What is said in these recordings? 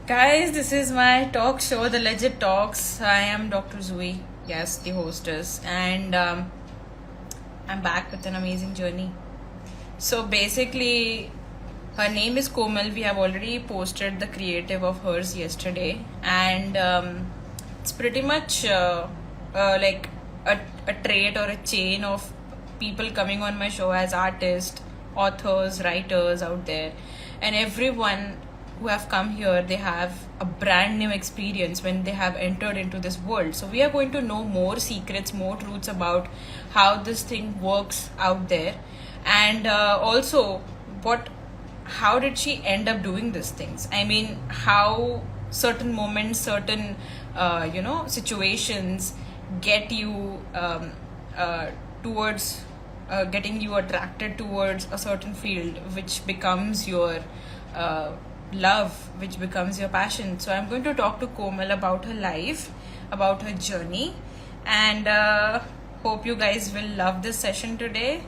Guys, this is my talk show, The Legit Talks. I am Dr. Zui, yes, the hostess, and I'm back with an amazing journey. So basically, her name is Komal. We have already posted the creative of hers yesterday, and it's pretty much like a trait or a chain of people coming on my show as artists, authors, writers out there, and everyone who have come here, they have a brand new experience when they have entered into this world. So we are going to know more secrets, more truths about how this thing works out there, and also what how did she end up doing these things. I mean, how certain moments, certain situations get you towards getting you attracted towards a certain field, which becomes your uh, love, which becomes your passion. So I'm going to talk to Komal about her life, about her journey, and hope you guys will love this session today.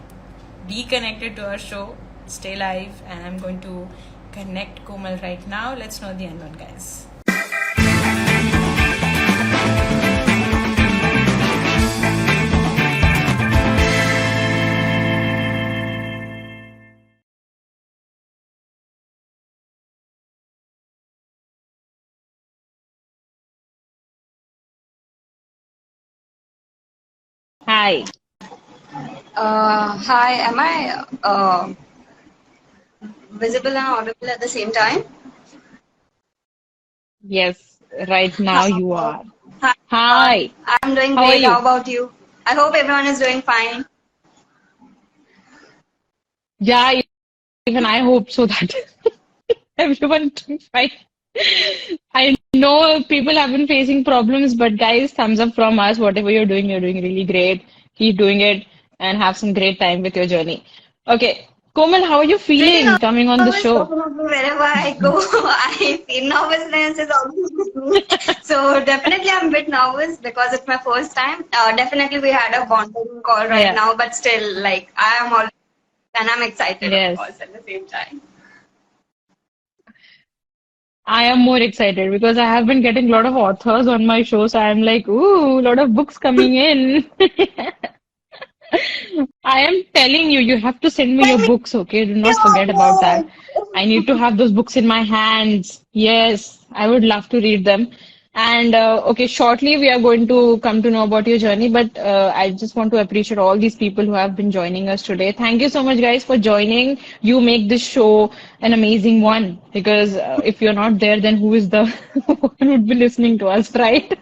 Be connected to our show, stay live, and I'm going to connect Komal right now. Let's know the end one, guys. Hi. Hi, am I visible and audible at the same time? Yes, right now you are. Hi, Hi. I'm doing How are great. How you? about you? I hope everyone is doing fine. Yeah, even I hope so that everyone doing fine. I know people have been facing problems, but guys, thumbs up from us. Whatever you're doing really great. Keep doing it and have some great time with your journey. Okay, Komal, how are you Pretty feeling coming on the nervous show? wherever I go. I feel nervousness is always with me. So definitely I'm a bit nervous because it's my first time. Definitely we had a bonding call right Yeah, now, but still, like I am all and I'm excited, of yes. course, at the same time. I am more excited because I have been getting a lot of authors on my show, so I'm like, ooh, a lot of books coming in. I am telling you, you have to send me your Send me books, okay? Do not your forget about that. I need to book. have those books in my hands. Yes, I would love to read them. And okay, shortly we are going to come to know about your journey, but I just want to appreciate all these people who have been joining us today. Thank you so much, guys, for joining. You make this show an amazing one because if you're not there, then who is the one would be listening to us, right?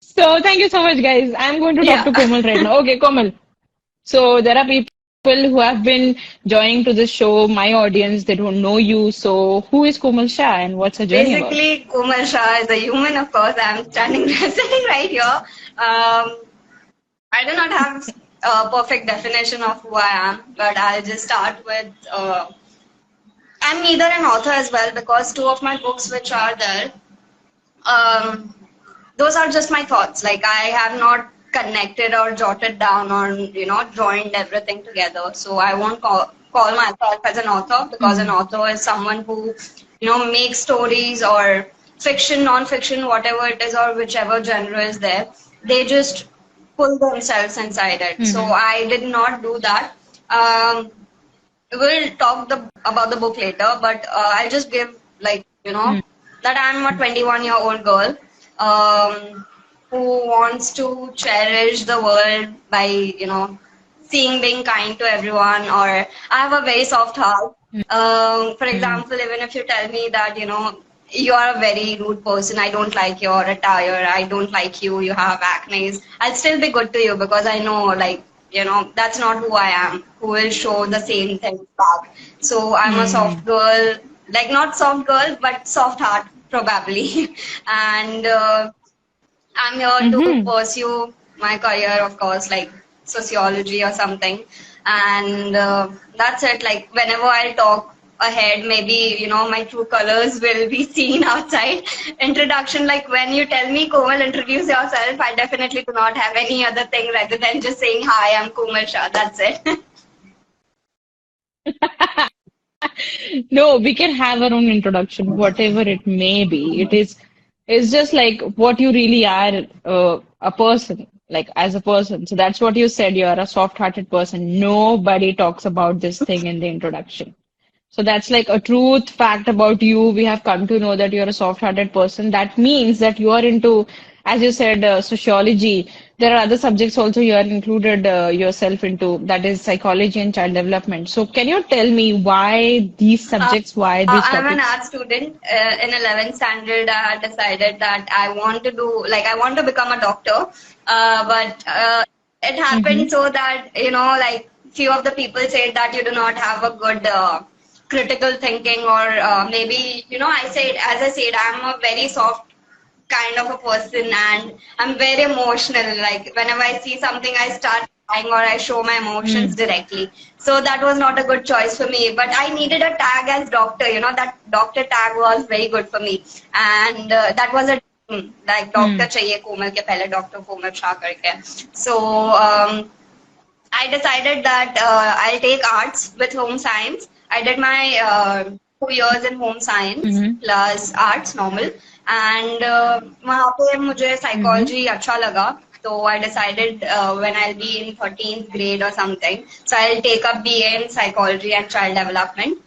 So thank you so much, guys. I'm going to talk Yeah. to Komal right now. Okay, Komal. So there are people who have been joining to this show, my audience, they don't know you. So who is Komal Shah and what's her journey about? Basically, Komal Shah is a human, of course. I'm standing sitting right here. I do not have a perfect definition of who I am, but I'll just start with I'm neither an author as well because two of my books which are there, um, those are just my thoughts. Like I have not connected or jotted down or joined everything together. So I won't call myself as an author because an Hmm. author is someone who makes stories or fiction, non-fiction, whatever it is, or whichever genre is there. They just pull themselves inside it. So Hmm. I did not do that. Um, we'll talk about the book later, but I'll just give like Hmm. that I'm a 21-year-old girl who wants to cherish the world by seeing being kind to everyone. Or I have a very soft heart. For Hmm. example, even if you tell me that you are a very rude person, I don't like your attire, I don't like you, you have acne, I'll still be good to you because I know like that's not who I am, who will show the same things back. So I'm a Hmm. soft girl, like not soft girl, but soft heart probably. And I'm here to Hmm. pursue my career, of course, like sociology or something. And that's it. Like whenever I talk ahead, maybe my true colors will be seen outside. Introduction, like when you tell me Komal, introduce yourself, I definitely do not have any other thing rather than just saying hi, I'm Komal Shah. That's it. No, we can have our own introduction, whatever it may be. It's just like what you really are, a person, like as a person. So that's what you said. You are a soft-hearted person. Nobody talks about this thing in the introduction. So that's like a truth fact about you. We have come to know that you're a soft-hearted person. That means that you are into, as you said, sociology. There are other subjects also you are included yourself into, that is psychology and child development. So can you tell me why these Uh, subjects, why these I'm an topics? art student. In 11th standard, I had decided that I want to do, like, I want to become a doctor. But it Mm-hmm. happened so that, like, few of the people said that you do not have a good critical thinking, or maybe, as I said, I'm a very soft kind of a person, and I'm very emotional. Like whenever I see something, I start crying or I show my emotions Mm. directly. So that was not a good choice for me. But I needed a tag as doctor. That doctor tag was very good for me, and that was a like doctor Mm. चाहिए कोमल के पहले doctor कोमल शाह करके. So I decided that I'll take arts with home science. I did my 2 years in home science Mm-hmm. plus arts normal, and वहाँ पे मुझे Mm-hmm. psychology अच्छा लगा. So I decided when I'll be in 13th grade or something, so I'll take up BA in psychology and child development.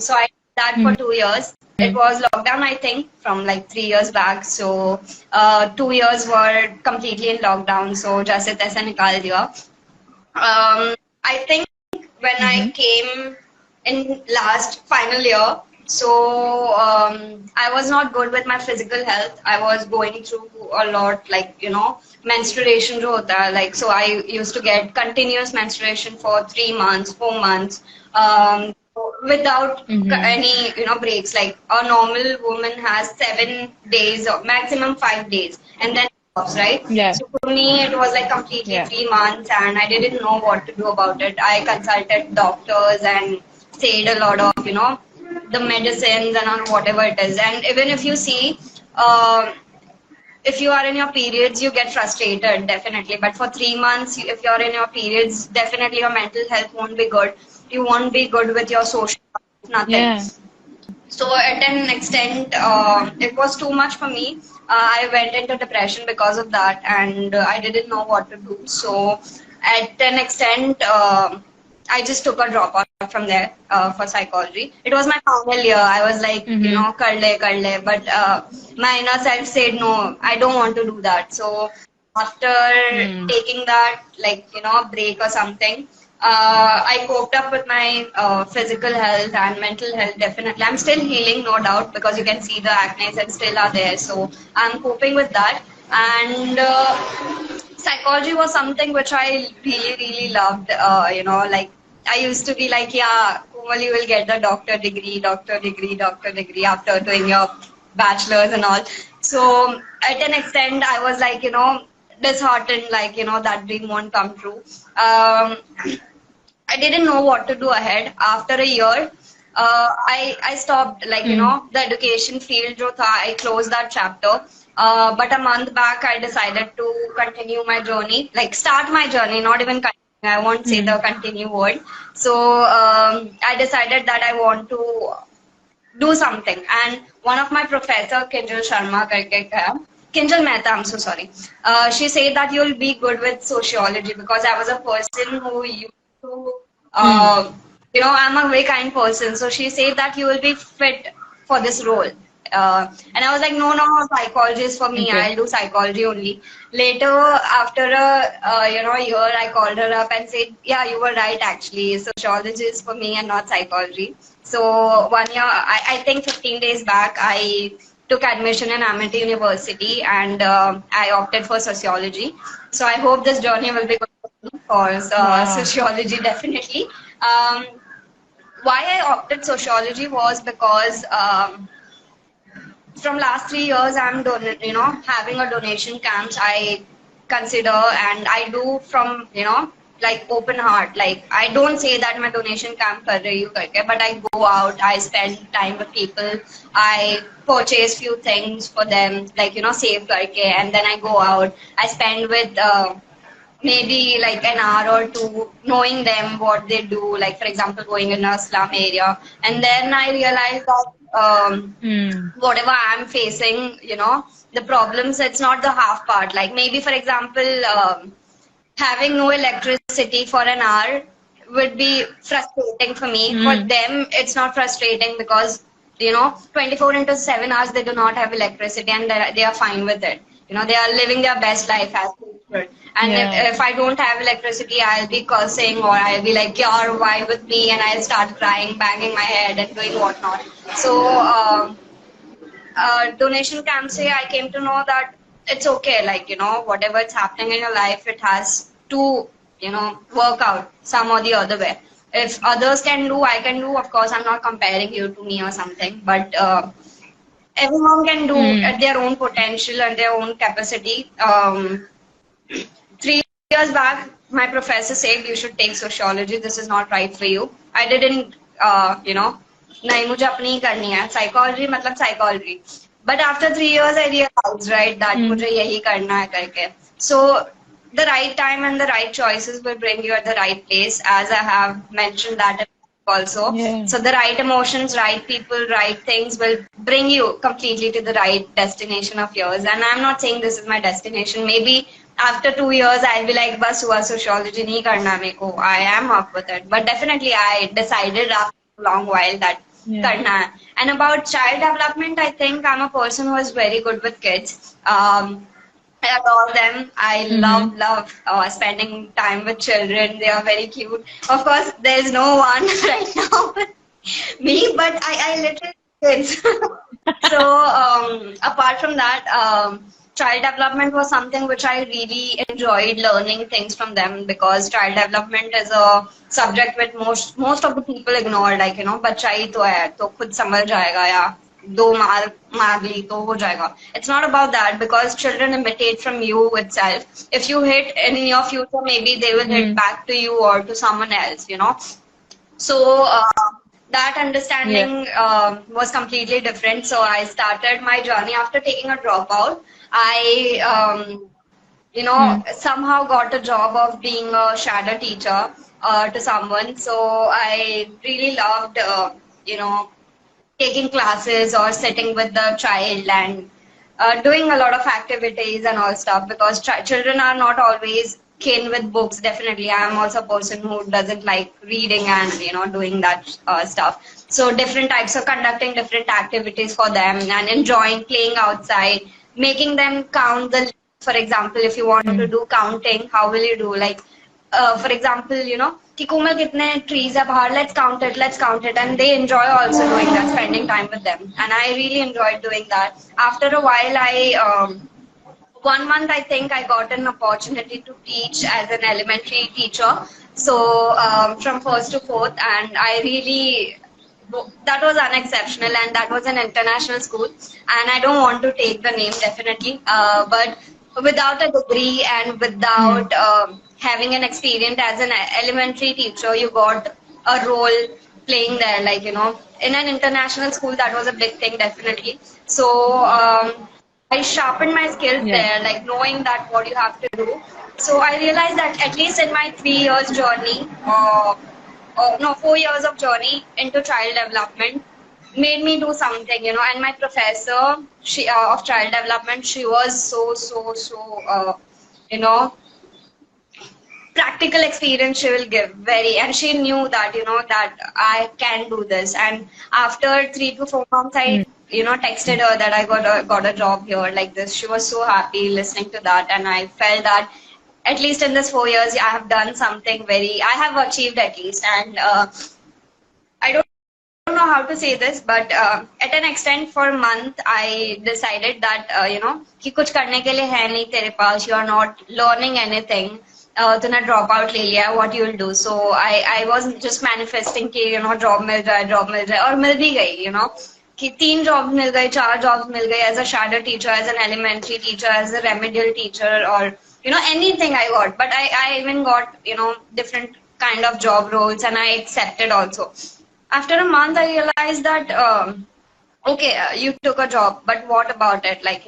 So I did that for 2 years. It was lockdown, I think, from like 3 years back. So 2 years were completely in lockdown. So जैसे तैसे निकाल दिया. I think when I Mm-hmm. came in last final year, so I was not good with my physical health. I was going through a lot, like menstruation jo hota hai, like, so I used to get continuous menstruation for 3 months, 4 months, without Mm-hmm. any breaks. Like a normal woman has 7 days or maximum 5 days, and then stops, right? Yeah. So for me, it was like completely Yeah. 3 months, and I didn't know what to do about it. I consulted doctors and said a lot of the medicines and on whatever it is. And even if you see, if you are in your periods, you get frustrated, definitely. But for 3 months, if you're in your periods, definitely your mental health won't be good. You won't be good with your social life, nothing. Yeah. So at an extent, it was too much for me. I went into depression because of that, and I didn't know what to do. So at an extent, I just took a dropout from there for psychology. It was my final year. I was like, Mm-hmm. kar le. But my inner self said, no, I don't want to do that. So after Mm. taking that, like, break or something, I coped up with my physical health and mental health. Definitely, I'm still healing, no doubt, because you can see the acne and still are there. So I'm coping with that. And psychology was something which I really, really loved. Like I used to be like, yeah, Komal, you will get the doctor degree, doctor degree, doctor degree after doing your bachelor's and all. So at an extent, I was like, disheartened, like, that dream won't come true. I didn't know what to do ahead. After a year, I stopped, like, Mm. the education field jo tha, I closed that chapter. But a month back, I decided to continue my journey, like start my journey, not even continue. I won't say the Mm. continue word. So I decided that I want to do something. And one of my professor, Kinjal Sharma, Kinjal Mehta, I'm so sorry. She said that you'll be good with sociology, because I was a person who used to, Mm. I'm a very kind person. So she said that you will be fit for this role. And I was like, no, no, psychology is for me. Okay. I'll do psychology only. Later, after a year, I called her up and said, yeah, you were right, actually. Sociology is for me and not psychology. So 1 year, I think 15 days back, I took admission in Amity University, and I opted for sociology. So I hope this journey will be good for Wow. sociology, definitely. Um, why I opted sociology was because from last 3 years I'm having a donation camps. I consider, and I do from like open heart. Like I don't say that my donation camp kar rahi hu karke, but I go out, I spend time with people, I purchase few things for them, like save karke, and then I go out, I spend with maybe like an hour or two, knowing them, what they do, like for example, going in a slum area. And then I realized that Mm. whatever I'm facing, the problems, it's not the half part. Like maybe, for example, having no electricity for an hour would be frustrating for me. For Mm. them, it's not frustrating because, 24 into 7 hours they do not have electricity and they are fine with it. They are living their best life as usual. And Yeah. if I don't have electricity, I'll be cursing or I'll be like, "You're why with me?" And I'll start crying, banging my head, and doing whatnot. So, donation camps here, I came to know that it's okay. Like, whatever it's happening in your life, it has to, work out some or the other way. If others can do, I can do. Of course, I'm not comparing you to me or something, but everyone can do Mm. at their own potential and their own capacity. 3 years back, my professor said you should take sociology. This is not right for you. I didn't, नहीं मुझे अपनी ही करनी है psychology मतलब psychology. But after 3 years, I realized right that Mm. मुझे यही करना है करके. So the right time and the right choices will bring you at the right place, as I have mentioned that also. Yeah. So the right emotions, right people, right things will bring you completely to the right destination of yours. And I'm not saying this is my destination. Maybe after 2 years, I'll be like, bas hua sociology nahi karna meko. I am up with it. But definitely, I decided after a long while that Yeah. karna hai. And about child development, I think I'm a person who is very good with kids. I adore them. I Mm-hmm. love spending time with children. They are very cute. Of course, there's no one right now with me, but I literally kids. So apart from that, child development was something which I really enjoyed learning things from them, because child development is a subject which most of the people ignore. Like, बच्चा ही तो है तो खुद समझ जाएगा या दो मार ली तो हो जाएगा. It's not about that, because children imitate from you itself. If you hit in your future, maybe they will hit Mm. back to you or to someone else. So that Yeah. understanding was completely different. So I started my journey after taking a dropout. I Mm. somehow got a job of being a shadow teacher to someone. So I really loved, taking classes or sitting with the child and doing a lot of activities and all stuff, because children are not always keen with books. Definitely, I am also a person who doesn't like reading and doing that stuff. So different types of conducting different activities for them and enjoying playing outside, making them count the. For example, if you want to Mm. do counting, how will you do? Like, for example, कि कोमल कितने trees है बाहर, let's count it, and they enjoy also doing that, spending time with them, and I really enjoyed doing that. After a while, I 1 month, I think I got an opportunity to teach as an elementary teacher. So from first to fourth, and I really, that was unexceptional, and that was an international school. And I don't want to take the name definitely, but without a degree and Mm. without having an experience as an elementary teacher, you got a role playing there, like in an international school. That was a big thing, definitely. So I sharpened my skills Yeah. there, like knowing that what you have to do. So I realized that at least in my 3 years journey, no, 4 years of journey into child development, made me do something, And my professor, she of child development, she was so, you know, practical experience she will give very, and she knew that that I can do this. And after 3 to 4 months, Mm. I texted her that I got a job here like this. She was so happy listening to that, and I felt that at least in this 4 years I have done something very, I have achieved at least. And I don't know how to say this, but at an extent, for a month, I decided that कि कुछ करने के लिए है नहीं तेरे पास, you are not learning anything. तूने drop out ले लिया, what you will do? So I was just manifesting कि job मिल जाए और मिल भी गई, कि 3 jobs मिल गए, 4 jobs मिल गए, as a shadow teacher, as an elementary teacher, as a remedial teacher, or anything I got. But I even got different kind of job roles, and I accepted also. After a month, I realized that okay, you took a job, but what about it? Like,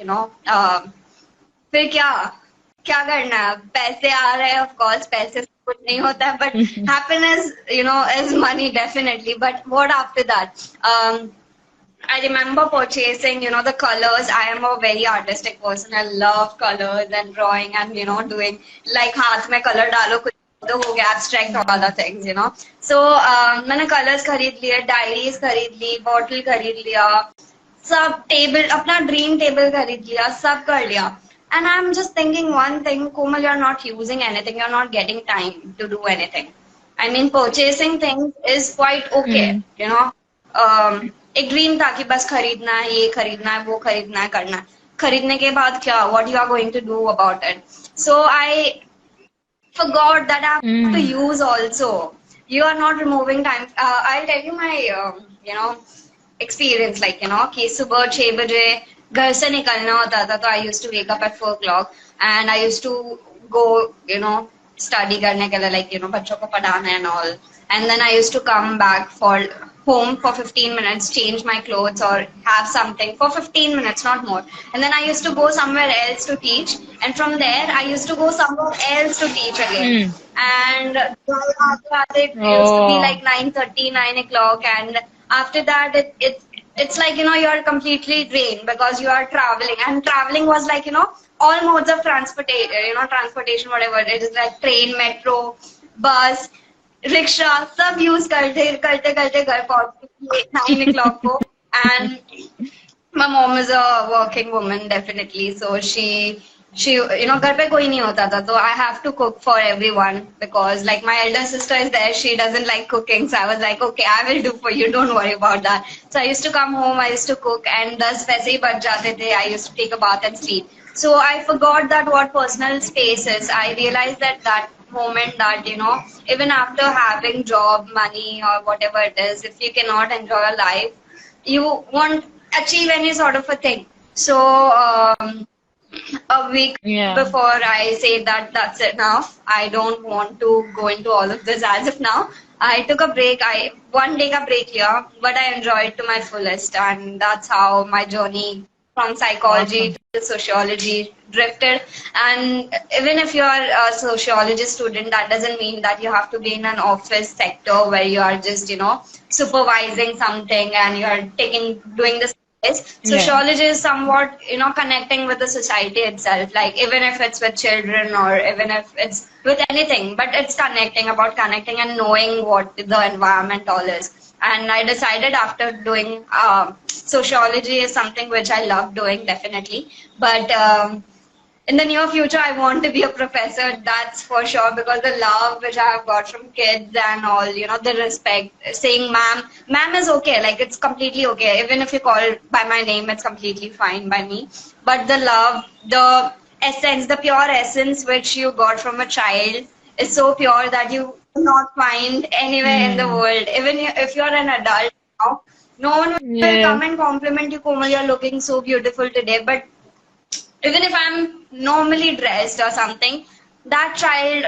फिर क्या क्या करना है, पैसे आ रहे हैं, of course पैसे से कुछ नहीं होता है, but happiness is money definitely. But what after that? I remember purchasing, the colors. I am a very artistic person. I love colors and drawing and, doing like हाथ में color डालो कुछ तो हो गया abstract all other things. So मैंने colors खरीद लिए, diaries खरीद ली, bottle खरीद लिया, सब टेबल अपना ड्रीम टेबल खरीद लिया, सब कर लिया. And I'm just thinking one thing, Komal, you're not using anything, you're not getting time to do anything. I mean, purchasing things is quite okay, एक ड्रीम था कि बस खरीदना है, ये खरीदना है, वो खरीदना है, करना है. खरीदने के बाद क्या, what you are going to do about it? So I forgot that I have to use also. You are not removing time. I'll tell you my, experience, like, कि सुबह 6 बजे घर से निकलना होता था, तो I used to wake up at 4 o'clock and I used to go, study करने के लिए, like, बच्चों को पढ़ाना and all. And then I used to come back for home for 15 minutes, change my clothes or have something for 15 minutes, not more. And then I used to go somewhere else to teach. And from there, I used to go somewhere else to teach again. And it used to be like 9:30, 9 o'clock. And after that, it's like, you're completely drained because you are traveling. And traveling was like, all modes of transportation, whatever. It is like train, metro, bus, rickshaw, सब use करते करते करते घर पहुंचती 9 o'clock को. And my mom is a working woman definitely, so she घर पे कोई नहीं होता था, तो I have to cook for everyone because like my elder sister is there, she doesn't like cooking, so I was like, okay, I will do for you, don't worry about that. So I used to come home, I used to cook, and 10 पैसे ही बच जाते थे. I used to take a bath and sleep. So I forgot that what personal space is. I realized that moment that even after having job, money, or whatever it is, if you cannot enjoy your life, you won't achieve any sort of a thing. So a week before I say that's it now, I don't want to go into all of this as of now. I took a break. I one day a break here, but I enjoyed to my fullest, and that's how my journey from psychology to sociology drifted. And even if you are a sociology student, that doesn't mean that you have to be in an office sector where you are just, supervising something and you are doing this. Sociology is somewhat, connecting with the society itself, like even if it's with children or even if it's with anything, but it's about connecting and knowing what the environment all is. And I decided after doing sociology is something which I love doing, definitely. But in the near future, I want to be a professor, that's for sure, because the love which I have got from kids and all, the respect, saying ma'am is okay, like it's completely okay. Even if you call by my name, it's completely fine by me. But the love, the essence, the pure essence which you got from a child is so pure that you not find anywhere in the world. Even if you're an adult now, no one will come and compliment you, Komal, you're looking so beautiful today. But even if I'm normally dressed or something, that child,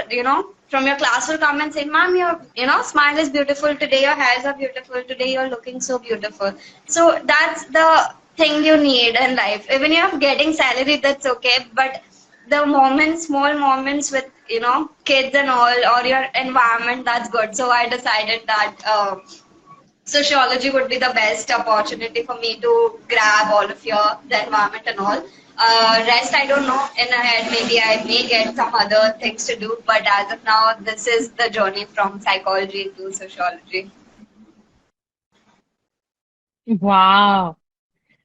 from your class will come and say, Mom, your, smile is beautiful today, your hairs are beautiful today, you're looking so beautiful. So that's the thing you need in life. Even you're getting salary, that's okay. But the moments, small moments with, kids and all, or your environment, that's good. So I decided that sociology would be the best opportunity for me to grab all of the environment and all. Rest, I don't know. In ahead, maybe I may get some other things to do. But as of now, this is the journey from psychology to sociology. Wow.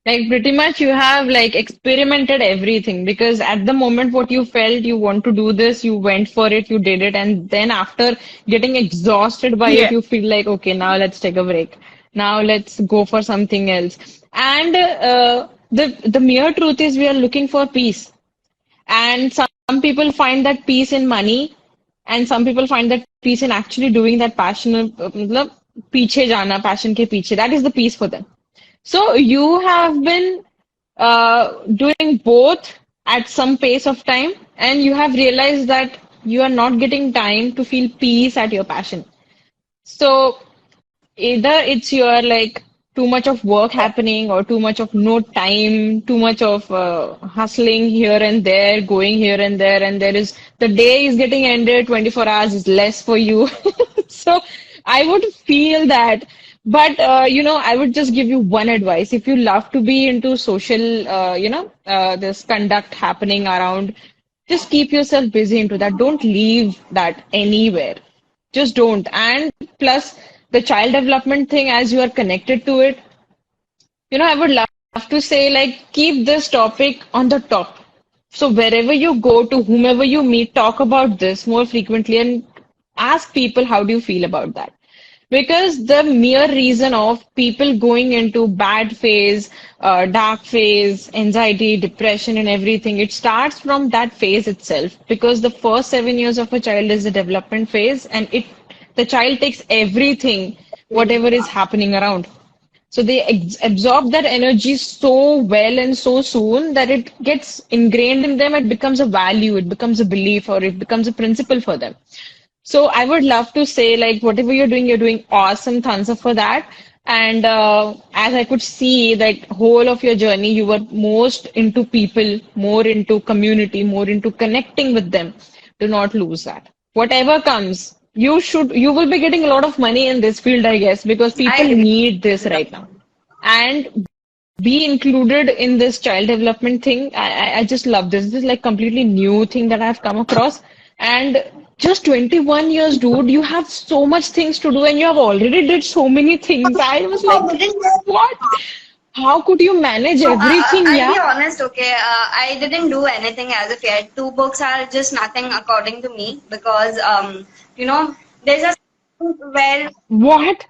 Like pretty much you have like experimented everything, because at the moment what you felt you want to do this, you went for it, you did it, and then after getting exhausted by it, you feel like, okay, now let's take a break. Now let's go for something else. And the mere truth is we are looking for peace. And some people find that peace in money, and some people find that peace in actually doing that passion, मतलब पीछे जाना, passion के पीछे. That is the peace for them. So you have been doing both at some pace of time, and you have realized that you are not getting time to feel peace at your passion. So either it's your like too much of work happening or too much of no time, too much of hustling here and there, going here and there is the day is getting ended, 24 hours is less for you. So I would feel that. But I would just give you one advice. If you love to be into social, this conduct happening around, just keep yourself busy into that. Don't leave that anywhere. Just don't. And plus, the child development thing, as you are connected to it, I would love to say, like, keep this topic on the top. So wherever you go to whomever you meet, talk about this more frequently and ask people how do you feel about that. Because the mere reason of people going into bad phase, dark phase, anxiety, depression, and everything, it starts from that phase itself. Because the first 7 years of a child is the development phase, and the child takes everything, whatever is happening around. So they absorb that energy so well and so soon that it gets ingrained in them. It becomes a value, it becomes a belief, or it becomes a principle for them. So I would love to say, like, whatever you're doing awesome. Thumbs up for that. And as I could see that whole of your journey, you were most into people, more into community, more into connecting with them. Do not lose that. Whatever comes, you will be getting a lot of money in this field, I guess, because I people agree. need this right now. And be included in this child development thing. I just love this. This is like completely new thing that I've come across. And just 21 years, dude, you have so much things to do and you have already did so many things. I was I like, didn't know. what? How could you manage So everything? I'll be Yeah. honest, okay. I didn't do anything as of yet. Two books are just nothing according to me because there's a where What?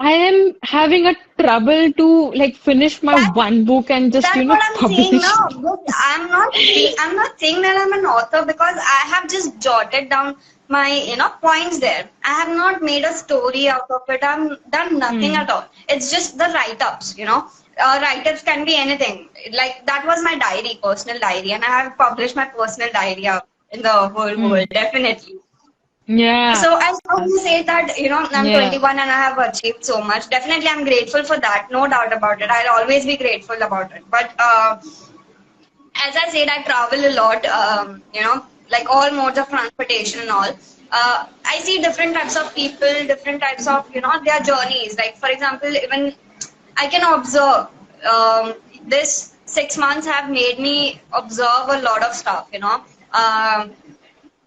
I am having a trouble to like finish my that one book and just, that's what I'm saying publish. now. But I'm not saying that I'm an author because I have just jotted down my points there. I have not made a story out of it. I've done nothing Hmm. at all. It's just the write-ups. Write-ups can be anything. Like that was my diary, personal diary, and I have published my personal diary out in the whole Hmm. world, definitely. Yeah. So I always say that, I'm Yeah. 21 and I have achieved so much. Definitely, I'm grateful for that. No doubt about it. I'll always be grateful about it. But as I said, I travel a lot, like all modes of transportation and all. I see different types of people, different types of, their journeys. Like, for example, even I can observe this 6 months have made me observe a lot of stuff.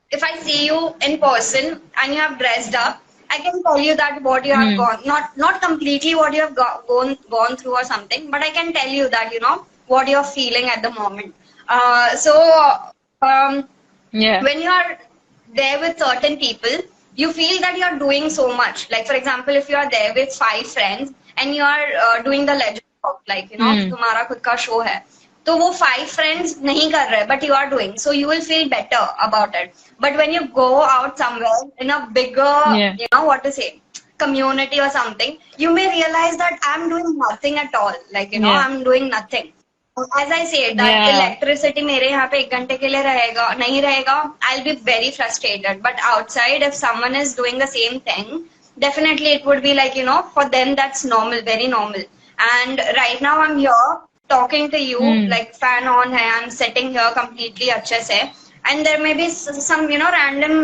If I see you in person and you have dressed up, I can tell you that what you have Hmm. gone, not completely what you have gone through or something, but I can tell you that what you're feeling at the moment. So um, Yeah. when you are there with certain people, you feel that you're doing so much. Like for example, if you are there with 5 friends and you are doing the legend of like Hmm. तुम्हारा खुद का show है, तो वो 5 friends नहीं कर रहे, but you are doing, so you will feel better about it. But when you go out somewhere in a bigger, Yeah. what to say, community or something, you may realize that I'm doing nothing at all. Like Yeah. I'm doing nothing. As I said that Yeah. electricity मेरे यहाँ पे 1 घंटे के लिए रहेगा नहीं रहेगा, I'll be very frustrated. But outside, if someone is doing the same thing, definitely it would be like for them that's normal, very normal. And right now I'm here talking to you, Hmm. like fan on है, I'm sitting here completely अच्छे से, and there may be some random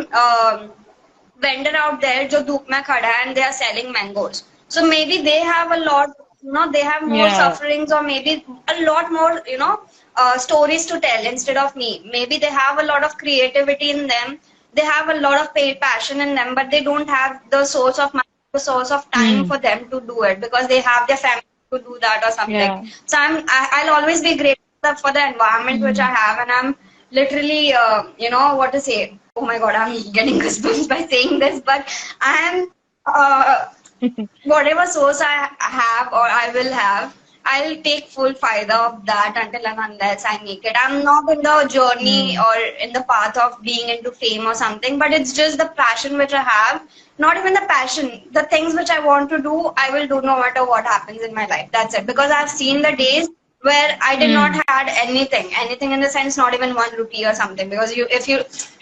vendor out there जो धूप में खड़ा है and they are selling mangoes. So maybe they have a lot, they have more Yeah. sufferings or maybe a lot more, stories to tell instead of me. Maybe they have a lot of creativity in them. They have a lot of passion in them, but they don't have the source of money, the source of time Hmm. for them to do it because they have their family to do that or something. Yeah. So I'll always be grateful for the environment which I Hmm. have, and I'm literally, what to say. Oh my God, I'm getting goosebumps by saying this, but I'm, whatever source I have or I will have, I'll take full fayda of that until and unless I make it. I'm not in the journey Hmm. or in the path of being into fame or something, but it's just the passion which I have. Not even the passion, the things which I want to do, I will do no matter what happens in my life. That's it. Because I've seen the days where I did not Hmm. had anything in the sense not even 1 rupee or something because if you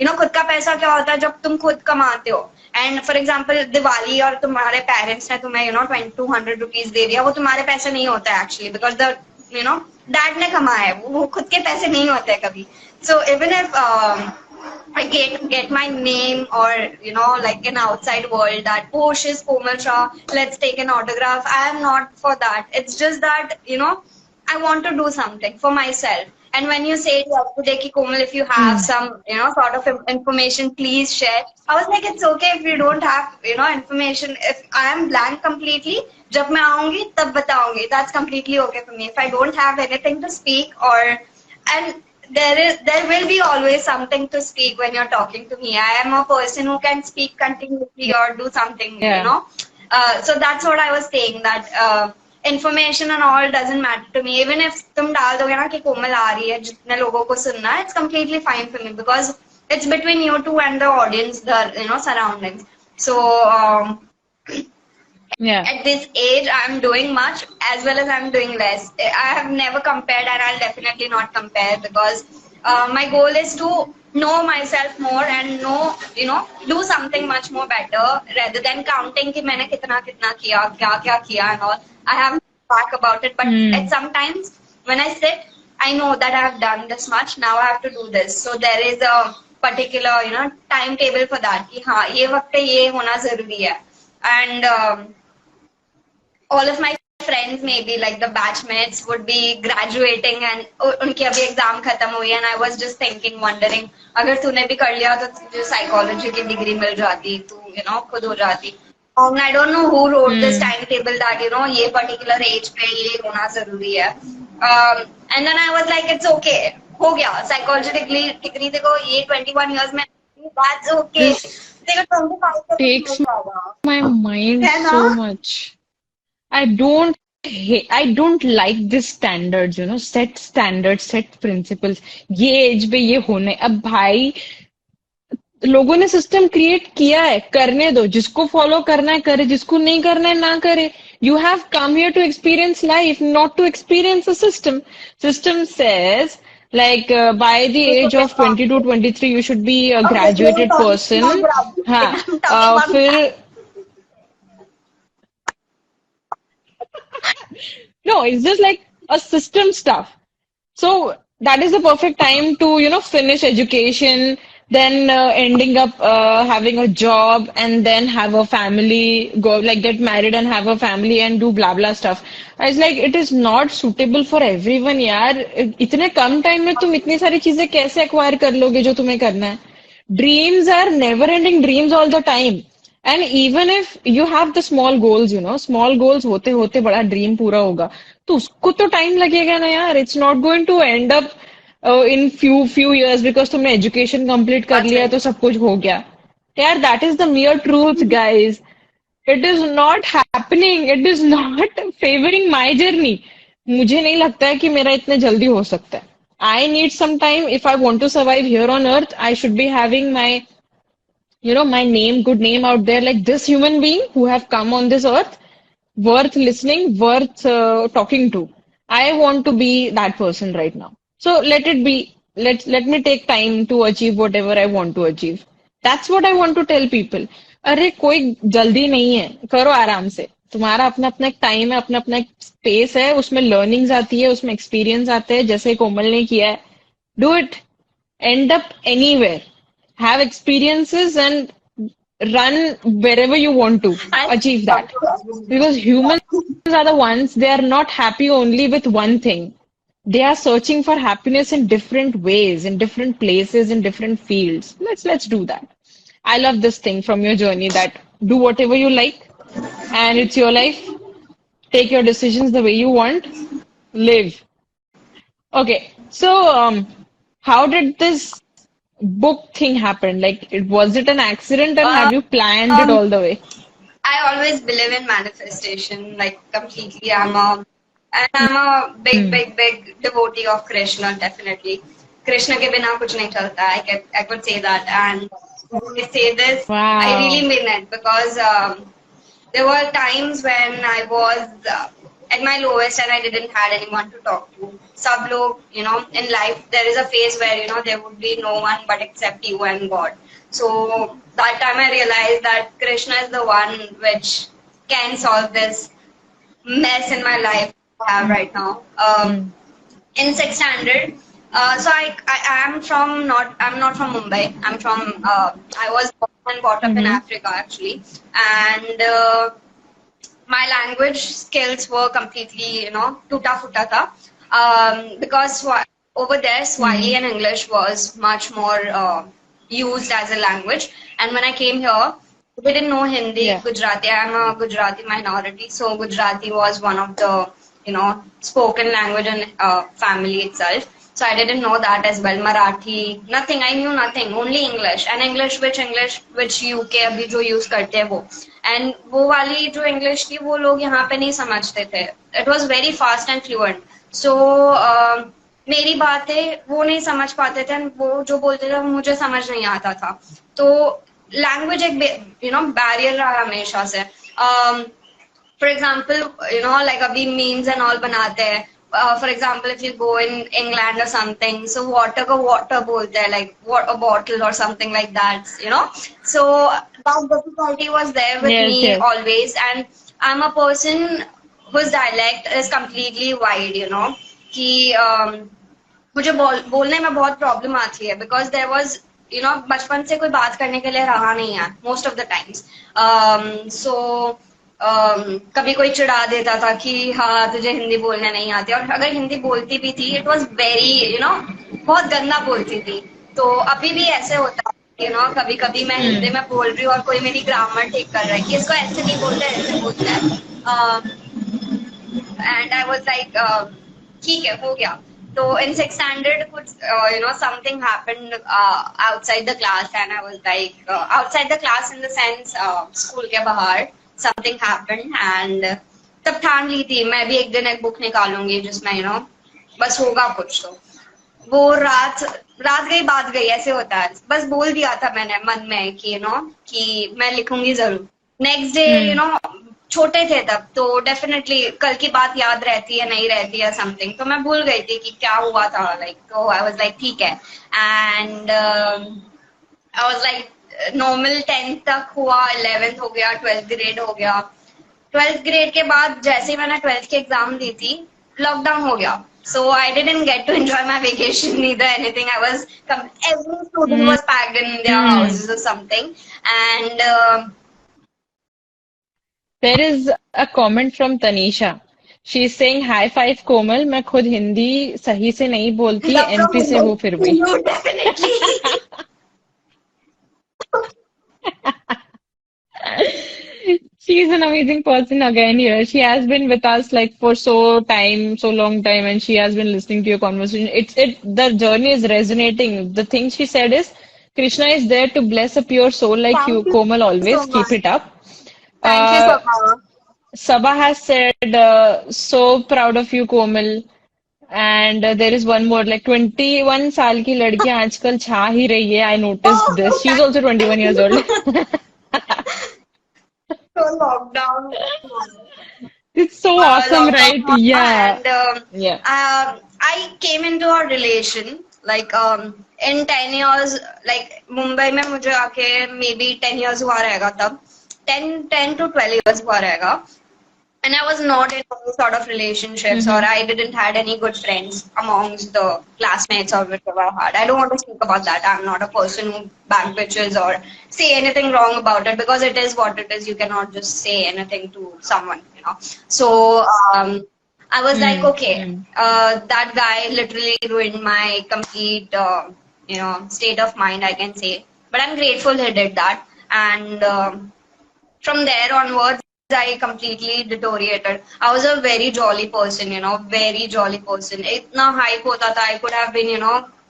know खुद का पैसा क्या होता है जब तुम खुद कमाते हो and for example दिवाली और तुम्हारे parents ने तुम्हें 200 rupees दे दिया वो तुम्हारे पैसे नहीं होता है actually because the you know dad ने कमाया है वो खुद के पैसे नहीं होते कभी so even if I get my name or like an outside world that oh she's Komal Shah, let's take an autograph. I am not for that. It's just that I want to do something for myself. And when you say yesterday ki Komal, if you have Hmm. some sort of information, please share. I was like, it's okay if you don't have information. If I am blank completely, जब मैं आऊंगी तब बताऊंगी. That's completely okay for me. If I don't have anything to speak or and there will be always something to speak when you're talking to me. I am a person who can speak continuously or do something, Yeah. so that's what I was saying that information and all doesn't matter to me. Even if तुम डाल दोगे ना कि कोमल आ रही है जितने लोगों को सुनना है, it's completely fine for me because it's between you two and the audience, the surroundings. So Yeah. at this age I'm doing much as well as I'm doing less. I have never compared and I'll definitely not compare because my goal is to know myself more and know do something much more better rather than counting कि मैंने कितना कितना किया क्या क्या किया and all. I haven't thought about it but Hmm. at sometimes when I sit I know that I have done this much now I have to do this so there is a particular timetable for that कि हाँ ये वक्त पे ये होना जरूरी है and all of my friends maybe like the batchmates would be graduating and उनकी अभी एग्जाम खत्म हुई and I was just thinking wondering अगर तूने भी कर लिया तो तुझे साइकोलॉजी की डिग्री मिल जाती तू खुद हो जाती and I don't know who wrote this Hmm. timetable that ये particular age पे ये होना जरूरी है and then I was like it's okay हो गया साइकोलॉजी डिग्री देखो ये 21 years में that's okay This देखो 25 से कुछ takes मिल जाएगा my mind है ना so much. I don't like this standards, set standards, set principles. ये एज पे ये होने अब भाई लोगों ने सिस्टम क्रिएट किया है करने दो जिसको फॉलो करना है करे जिसको नहीं करना है ना करे you have come here to experience life not to experience a system says like by the age of 22 23 you should be a Okay, we are graduated talking person about हाँ graduation. I'm talking about फिर no it's just like a system stuff. So that is the perfect time to, finish education, then ending up having a job and then have a family, go like get married and have a family and do blah blah stuff. I was like, it is not suitable for everyone, यार. इतने कम time में तुम इतनी सारी चीजें कैसे acquire कर लोगे जो तुम्हें करना है? Dreams are never ending dreams all the time. And even if you have the small goals, small goals होते होते बड़ा dream पूरा होगा तो उसको तो टाइम लगेगा ना यार it's not going to end up in few years because तुमने एजुकेशन कंप्लीट कर that's लिया right. तो सब कुछ हो गया यार that is the मियर truth guys it is not happening it is not favouring my journey मुझे नहीं लगता है कि मेरा इतने जल्दी हो सकता है I need some time if I want to survive here on earth I should be having my my name, good name out there, like this human being who have come on this earth, worth listening, worth talking to. I want to be that person right now. So let it be. Let me take time to achieve whatever I want to achieve. That's what I want to tell people. अरे कोई जल्दी नहीं है करो आराम से तुम्हारा अपना अपना एक टाइम है अपना अपना एक स्पेस है उसमें लर्निंग्स आती है उसमें एक्सपीरियंस आते हैं जैसे कोमल ने किया है do it end up anywhere have experiences and run wherever you want to I achieve that because humans are the ones they are not happy only with one thing they are searching for happiness in different ways in different places in different fields let's do that I love this thing from your journey that do whatever you like and it's your life take your decisions the way you want live okay so how did this book thing happen? Like, was it an accident, and have you planned it um all the way? I always believe in manifestation, like completely. I'm a big devotee of Krishna, definitely. Krishna के बिना कुछ नहीं चलता. I could say that, and when I say this, I Wow. really mean it because there were times when I was at my lowest and I didn't had anyone to talk to. Sab log, in life there is a phase where, there would be no one but except you and God. So that time I realized that Krishna is the one which can solve this mess in my life I have right now. In sixth standard, so I am from not I'm not from Mumbai. I'm from I was born and brought up in Mm-hmm. Africa actually, and my language skills were completely tuta futa tha. Because over there Swahili and English was much more used as a language, and when I came here we didn't know Hindi, Yeah. Gujarati. I am a Gujarati minority, so Gujarati was one of the spoken language in family itself. So I didn't know that as well. Marathi, nothing. I knew nothing. Only English and English which UK अभी जो use करते हैं वो. And वो वाली जो English थी वो लोग यहाँ पे नहीं समझते थे. It was very fast and fluent. So मेरी बातें वो नहीं समझ पाते थे, and वो जो बोलते थे वो मुझे समझ नहीं आता था. तो लैंग्वेज एक बैरियर रहा हमेशा से. For example, like abhi memes and all banate hain. For example, if you go in England or something, so water ko water bolte hain, like what a bottle or something like that. So that difficulty was there with Yes, me yes. always, and I'm a person whose dialect is completely wide. कि मुझे बोलने में बहुत problem आती है because there was बचपन से कोई बात करने के लिए रहा नहीं है मोस्ट ऑफ द टाइम्स. सो कभी कोई चिढ़ा देता था कि हाँ तुझे हिंदी बोलने नहीं आती, और अगर हिंदी बोलती भी थी इट वाज वेरी बहुत गंदा बोलती थी. तो अभी भी ऐसे होता है कभी कभी मैं हिंदी में बोल रही हूँ और कोई मेरी ग्रामर ठीक कर रहा है कि इसको ऐसे नहीं बोलते ऐसे बोलते हैं. एंड आई वाज लाइक ठीक है हो गया. So in sixth standard, something happened outside the class, and I was like, outside the class in the sense, school के बाहर something happened, and तब ठान ली थी मैं भी एक दिन एक बुक निकालूंगी जिसमें बस होगा कुछ. तो वो रात रात गई बात गई ऐसे होता है. बस बोल दिया था मैंने मन में कि कि मैं लिखूंगी जरूर. नेक्स्ट डे छोटे थे तब तो डेफिनेटली कल की बात याद रहती है नहीं रहती है समथिंग, तो मैं भूल गई थी कि क्या हुआ था. लाइक तो आई वाज लाइक ठीक है. And I was like normal 10th तक हुआ, 11th हो गया, 12th ग्रेड हो गया. 12th ग्रेड के बाद जैसे ही मैंने 12th की एग्जाम दी थी लॉकडाउन हो गया. So I didn't get to enjoy my vacation neither anything. Every student was packed in their houses or something, and There is a comment from Tanisha. She is saying, "High five, Komal. मैं खुद हिंदी सही से नहीं बोलती, love from MP से हूँ फिर भी." you definitely. She's an amazing person again here. She has been with us like for so long time, and she has been listening to your conversation. The journey is resonating. The thing she said is, Krishna is there to bless a pure soul like you, Thank you Komal so always. Keep much. it up. Thank you so Uh, much. Sabah has said, so proud of you, Komal. And there is one more, like 21 साल की लड़कियां आजकल छा ही रही है. I noticed this. Oh, She's also 21 years old. so lockdown. It's so awesome, right? Lockdown, Yeah. and Yeah. I came into a relation like in 10 years, like Mumbai में मुझे आके maybe 10 years हुआ रहेगा तब. 10 to 12 years हुआ रहेगा. And I was not in any sort of relationships, or I didn't had any good friends amongst the classmates or whatever I had. I don't want to speak about that. I'm not a person who bang bitches or say anything wrong about it, because it is what it is. You cannot just say anything to someone. So I was like, okay, that guy literally ruined my complete, state of mind, I can say. But I'm grateful he did that. And from there onwards, I completely deteriorated. I was a very jolly person, very jolly person. इतना hype होता था, I could have been,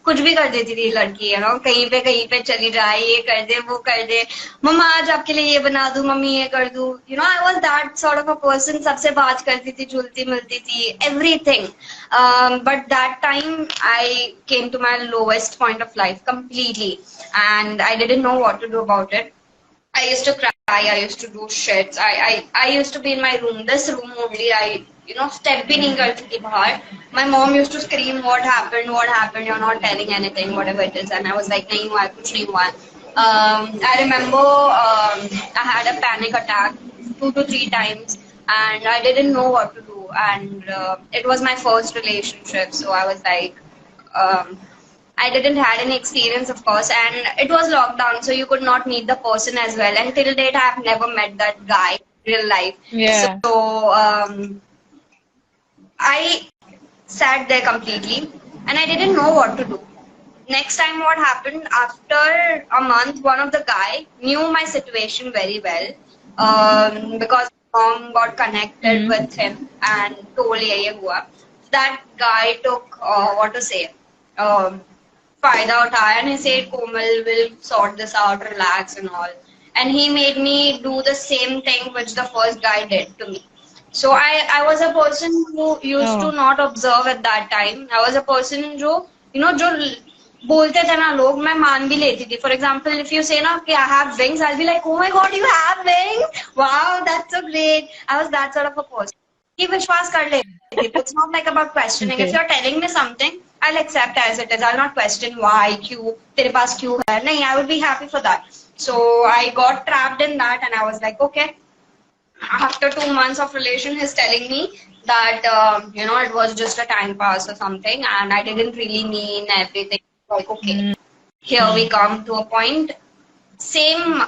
कुछ भी कर देती थी लड़की, कहीं पे चली जाए, ये कर दे, वो कर दे, मम्मा आज आपके लिए ये बना दूं, मम्मी ये कर दूं. I was that sort of a person. सबसे बात करती थी, झूलती मिलती थी, everything. But that time I came to my lowest point of life completely, and I didn't know what to do about it. I used to cry. I used to do shits. I used to be in my room. This room only. I step भी नहीं करती थी बाहर. My mom used to scream, what happened, what happened, you're not telling anything, whatever it is. And I was like, नहीं हुआ, कुछ नहीं हुआ. I remember I had a panic attack 2 to 3 times and I didn't know what to do. And it was my first relationship, so I was like, um, I didn't had any experience, of course, and it was lockdown, so you could not meet the person as well. And till date, I have never met that guy in real life. Yeah. So I sat there completely, and I didn't know what to do. Next time, what happened after a month? One of the guy knew my situation very well because mom got connected with him and told ye hua. That guy took what to say. फायदा उठाया and he said Komal will sort this out, relax and all, and he made me do the same thing which the first guy did to me. So I was a person who used to not observe at that time. I was a person जो जो बोलते थे ना लोग, मैं मान भी लेती थी. For example, if you say ना कि I have wings, I'll be like, oh my god, you have wings, wow, that's so great. I was that sort of a person. कि विश्वास कर लेती थी. It's not like about questioning. If you're telling me something, I'll accept as it is. I'll not question why, क्यों, तेरे पास क्यों है. नहीं, I would be happy for that. So I got trapped in that and I was like, okay. After 2 months of relation, he's telling me that, it was just a time pass or something and I didn't really mean everything. Like, okay, here we come to a point. Same,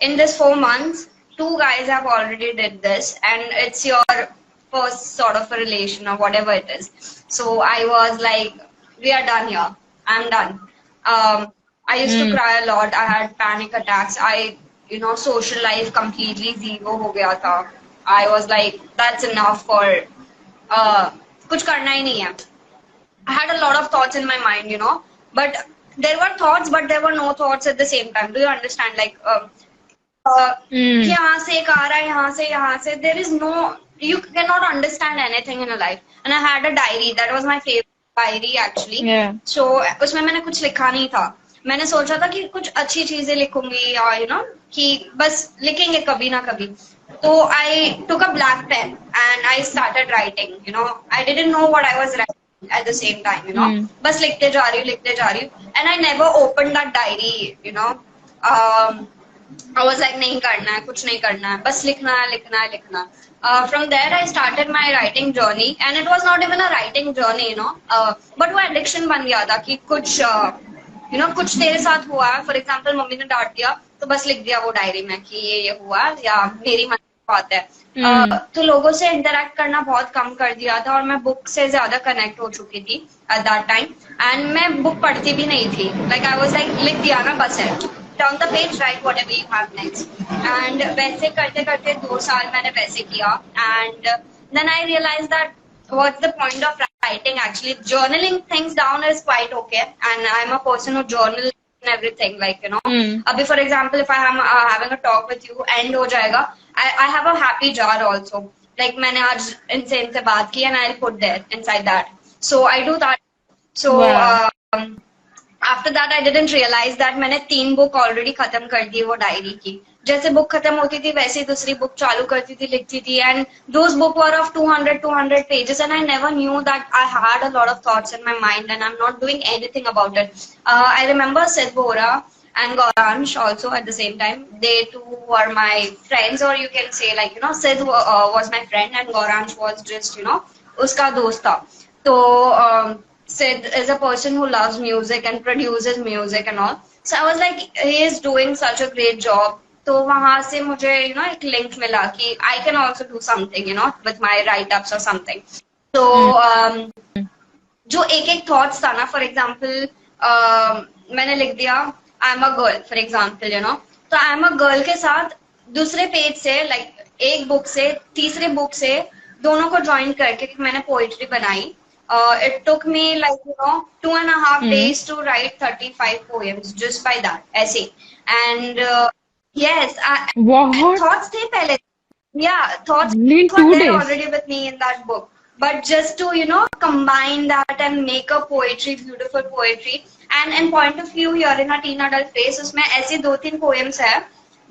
in this 4 months, 2 guys have already did this and it's your first sort of a relation or whatever it is. So I was like, we are done here. I'm done. I used to cry a lot. I had panic attacks. Social life completely zero ho gaya tha. I was like, that's enough for kuch karna hi nahi hai. I had a lot of thoughts in my mind, but there were thoughts, but there were no thoughts at the same time. Do you understand? Like, यहाँ से एक आ रहा है, यहाँ से, there is no, you cannot understand anything in a life. And I had a diary. That was my favorite diary actually. Yeah. So उसमें मैंने कुछ लिखा नहीं था. मैंने सोचा था कि कुछ अच्छी चीजें लिखूंगी या कि बस लिखेंगे कभी ना कभी. So I took a black pen and I started writing. I didn't know what I was writing at the same time. बस लिखते जा रही हूँ. And I never opened that diary. I was like, नहीं करना है, कुछ नहीं करना है, बस लिखना है. From there, I started my writing journey, and it was not even a writing journey, but वो addiction बन गया था कि कुछ, कुछ तेरे साथ हुआ है. For example, मम्मी ने डांट दिया, तो बस लिख दिया वो डायरी में कि ये हुआ या मेरी मन की बात है. तो लोगों से इंटरेक्ट करना बहुत कम कर दिया था और मैं बुक से ज्यादा कनेक्ट हो चुकी थी at that time, and मैं बुक पढ़ती भी नहीं थी. Like I was like, लिख दिया ना बस है. Down the page, write whatever you have next. And वैसे करते करते 2 साल मैंने वैसे किया. And then I realized that what's the point of writing actually? Journaling things down is quite okay. And I'm a person who journals and everything. Like, Abhi, for example, if I am having a talk with you, end हो जाएगा. I have a happy jar also. Like मैंने आज इनसे बात की and I'll put there inside that. So I do that. So Wow. After that I didn't realize that मैंने 3 book already खत्म कर दी वो डायरी की. जैसे बुक खत्म होती थी वैसे ही दूसरी बुक चालू करती थी, लिखती थी. And those book were of 200 pages and I never knew that I had a lot of thoughts in my mind and I am not doing anything about it. I remember Sid Bora and Gauransh also at the same time. They two were my friends, or you can say like Sid was my friend and Gauransh was just uska dost tha. So Sid is a person who loves music and produces music and all. So I was like, he is doing such a great job. तो वहां से मुझे एक link मिला कि I can also do something with my write ups or something. So जो एक thoughts था ना, फॉर एग्जाम्पल मैंने लिख दिया आई am a girl for example तो आई एम अ गर्ल के साथ दूसरे पेज से लाइक एक बुक से तीसरे बुक से दोनों को ज्वाइन करके मैंने पोइट्री बनाई. It took me like 2.5 days to write 35 poems just by that ऐसे. And yes, What? thoughts थे पहले. Yeah, thoughts In were 2 there days? already with me in that book. But just to, combine that and make a poetry, beautiful poetry. And in point of view, you're in a teen adult phase, उसमें ऐसे 2-3 poems है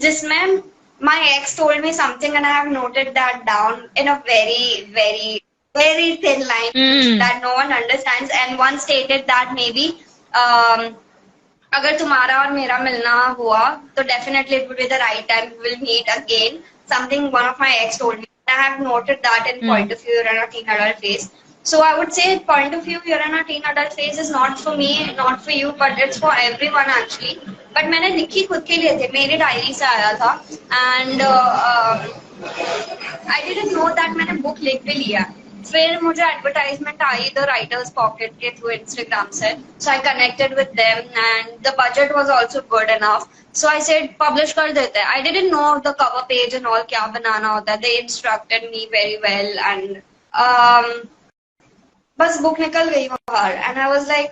जिसमें my ex told me something and I have noted that down in a very, very, very thin line Mm. that no one understands. And one stated that maybe um, अगर तुम्हारा और मेरा मिलना हुआ तो definitely it would be the right time we will meet again. Something one of my ex told me. I have noted that in point Mm. of view you're in a teen adult phase. So I would say point of view you're in a teen adult phase is not for me, not for you, but it's for everyone actually. But मैंने लिखी खुद के लिए थे, मेरी diary से आया था and I didn't know that मैंने बुक लिख भी लिया. फिर मुझे एडवर्टाइजमेंट आई द राइटर्स पॉकेट के थ्रू इंस्टाग्राम से, so I connected with them and the budget was also good enough, so I said publish कर देते हैं. I didn't know the cover page and all क्या बनाना होता है. They instructed me very well and बस book निकल गई बाहर and I was like,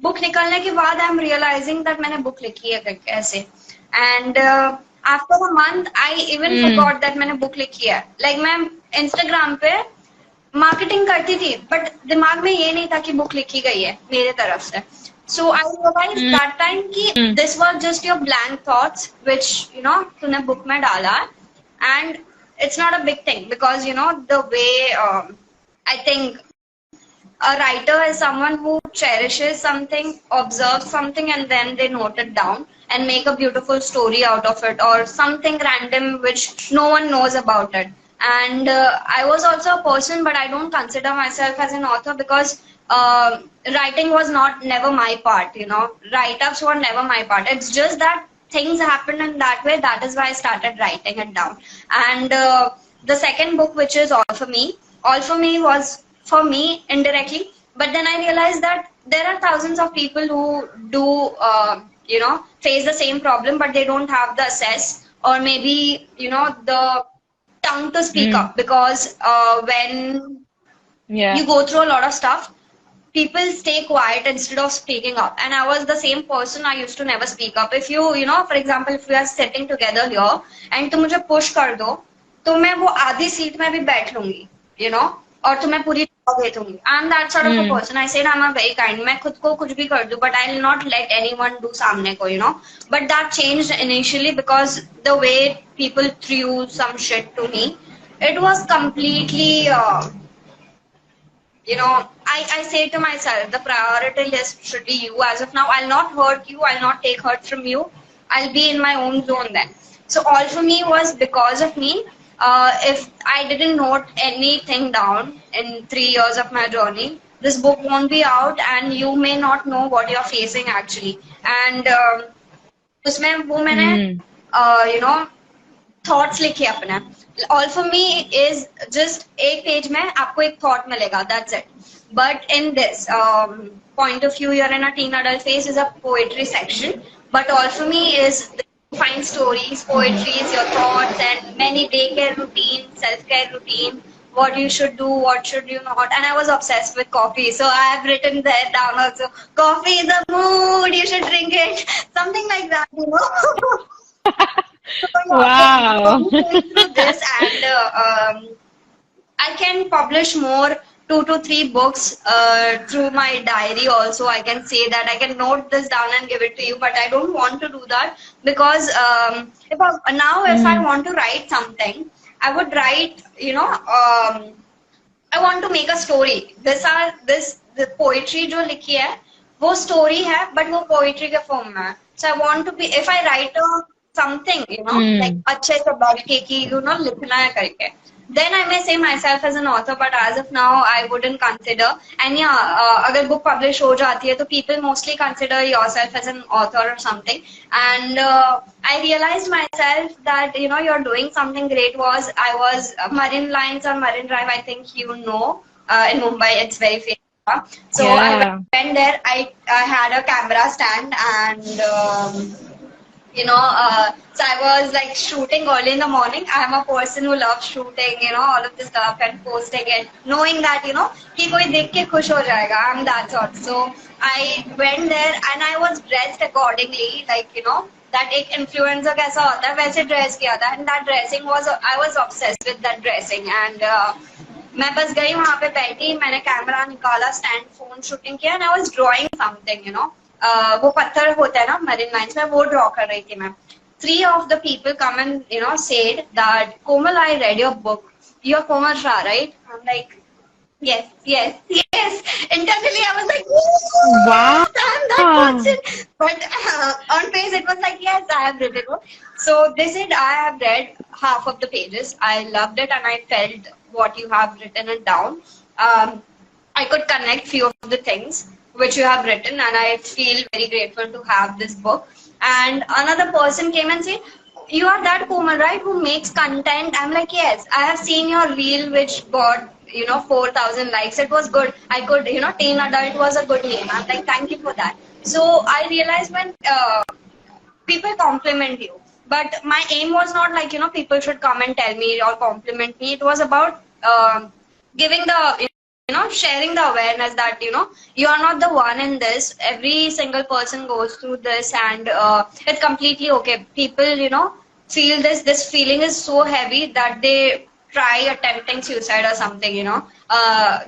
book निकलने के बाद आई एम रियलाइजिंग दैट मैंने बुक लिखी है कैसे. And after a month I even forgot that मैंने बुक लिखी है. लाइक मैं इंस्टाग्राम पे मार्केटिंग करती थी बट दिमाग में ये नहीं था कि बुक लिखी गई है मेरे तरफ से. So I realise that time कि this was just your blank thoughts which you know तूने बुक में डाला and it's not a big thing because you know the way I think a writer is someone who cherishes something, observes something, and then they note it down and make a beautiful story out of it, or something random which no one knows about it. And I was also a person, but I don't consider myself as an author because writing was not never my part. You know, write-ups were never my part. It's just that things happened in that way. That is why I started writing it down. And the second book, which is All for Me was for me indirectly, but then I realized that there are thousands of people who do you know face the same problem, but they don't have the access or maybe you know the tongue to speak up, because when Yeah. you go through a lot of stuff, people stay quiet instead of speaking up. And I was the same person. I used to never speak up. If you know, for example, if we are sitting together here and तुम मुझे push कर दो तो मैं वो आधी seat में भी बैठ लूंगी, you know, और तुम्हें पूरी जगह दे दूंगी. I am that sort of a person. I said I am very kind. मैं खुद को कुछ भी कर दूं but I will not let anyone do सामने को, you know. But that changed initially because the way people threw some shit to me, it was completely you know, I say to myself, the priority list should be you. As of now, I'll not hurt you, I'll not take hurt from you, I'll be in my own zone then. So All for Me was because of me. If I didn't note anything down in 3 years of my journey, this book won't be out and you may not know what you're facing actually. And उसमें वो मैंने you know thoughts लिखे अपने. All for me is just एक page में आपको एक thought मिलेगा, that's it. But in this point of view you're in a tin adult phase is a poetry section. But all for me is find stories, poetries, your thoughts, and many daycare routine, self-care routine, what you should do, what should you not. And I was obsessed with coffee, so I have written there down also. Coffee is a mood, you should drink it, something like that, you know. So, Wow. going through this, and I can publish more 2 to 3 books through my diary also. I can say that I can note this down and give it to you, but I don't want to do that because if I want to write something, I would write, you know, I want to make a story. The poetry जो लिखी है वो story है, but वो poetry के form में है. So I want to be, if I write something, you know, like अच्छे से बैठ के कि you know लिखना है करके, then I may say myself as an author, but as of now I wouldn't consider. And yeah, अगर book publish हो जाती है तो people mostly consider yourself as an author or something. And I realized myself that you know you're doing something great. I was Marine Lines or Marine Drive, I think you know, in Mumbai it's very famous. So I Yeah. went there. I had a camera stand and you know, so I was like shooting early in the morning. I am a person who loves shooting, you know, all of this stuff and posting it, knowing that, you know, कि कोई देख के खुश हो जाएगा. I'm that sort. So I went there and I was dressed accordingly, like, you know, that एक influencer कैसा होता है वैसे dress किया था. And that dressing was, I was obsessed with that dressing. And मैं बस गई वहाँ पे बैठी, मैंने कैमरा निकाला, स्टैंड, फोन शूटिंग किया, and I was drawing something, you know. वो पत्थर होता है ना मरीन लाइन्स में, वो ड्रॉ कर रही थी मैं. three of the people come and said that, Komal, I read your book. You're Komal Shah, right? I'm like, yes, yes, yes. Internally, I was like, Wow. yes, I'm that person. But on page, it was like, yes, I have written it. So they said, I have read half of the pages. I loved it and I felt what you have written it down. I could connect few of the things which you have written, and I feel very grateful to have this book. And another person came and said, you are that Komal, right, who makes content? I'm like, yes, I have seen your reel which got 4,000 likes. It was good. I could, teen adult was a good name. I'm like, thank you for that. So I realized when people compliment you, but my aim was not like people should come and tell me or compliment me. It was about giving the sharing the awareness that you are not the one in this. Every single person goes through this, and it's completely okay. People feel this feeling is so heavy that they try attempting suicide or something.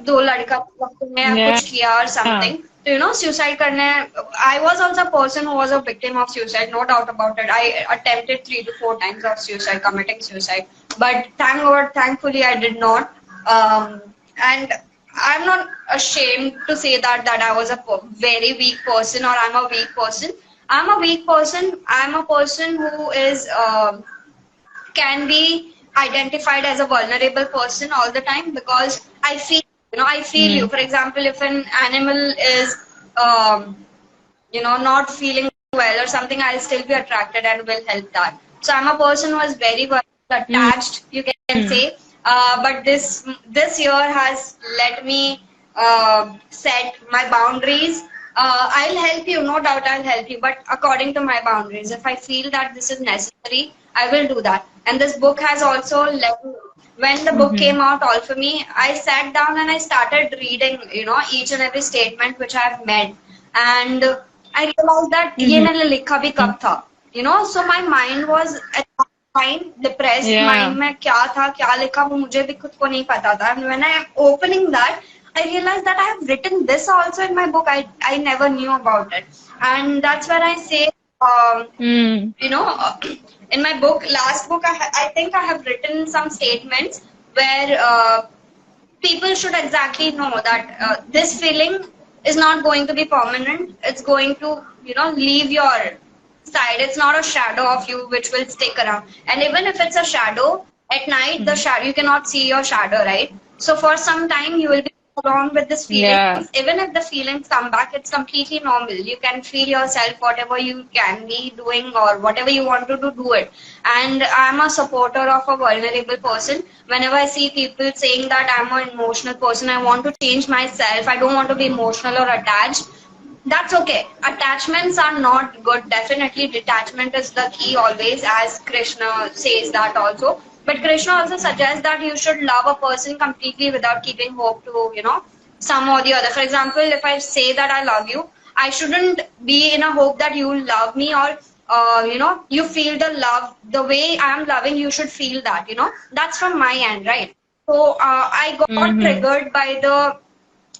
दो लड़का ने Yeah. कुछ किया or something. So, suicide करने. I was also a person who was a victim of suicide, no doubt about it. I attempted 3 to 4 times of suicide, committing suicide, but thank God, thankfully, I did not. And I'm not ashamed to say that I was a very weak person, or I'm a weak person. I'm a weak person. I'm a person who is can be identified as a vulnerable person all the time, because I feel I feel you. For example, if an animal is not feeling well or something, I'll still be attracted and will help that. So I'm a person who is very attached, you can say. But this year has let me set my boundaries. I'll help you, no doubt I'll help you, but according to my boundaries. If I feel that this is necessary, I will do that. And this book has also let me, when the book came out all for me, I sat down and I started reading, each and every statement which I have made. And I realized that ये मैंने लिखा भी कब था, so my mind was at that time depressed. Yeah. Mind में क्या था, क्या लिखा, वो मुझे भी खुद को नहीं पता था. And when I am opening that, I realized that I have written this also in my book. I never knew about it. And that's where I say, in my book, last book, I think I have written some statements where people should exactly know that this feeling is not going to be permanent. It's going to, leave your side. It's not a shadow of you which will stick around. And even if it's a shadow, at night, the shadow, you cannot see your shadow, right? So for some time, you will be along with this feelings. Yeah. Even if the feelings come back, it's completely normal. You can feel yourself, whatever you can be doing or whatever you want to do it. And I'm a supporter of a vulnerable person. Whenever I see people saying that I'm an emotional person, I want to change myself, I don't want to be emotional or attached, that's okay. Attachments are not good. Definitely detachment is the key always, as Krishna says that also. But Krishna also suggests that you should love a person completely without keeping hope to, some or the other. For example, if I say that I love you, I shouldn't be in a hope that you will love me, or, you feel the love. The way I am loving, you should feel that, That's from my end, right? So I got triggered by the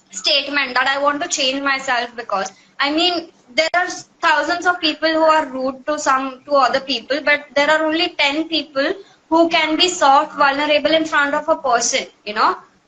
statement that I want to change myself, because I mean there are thousands of people who are rude to other people, but there are only 10 people who can be soft, vulnerable in front of a person,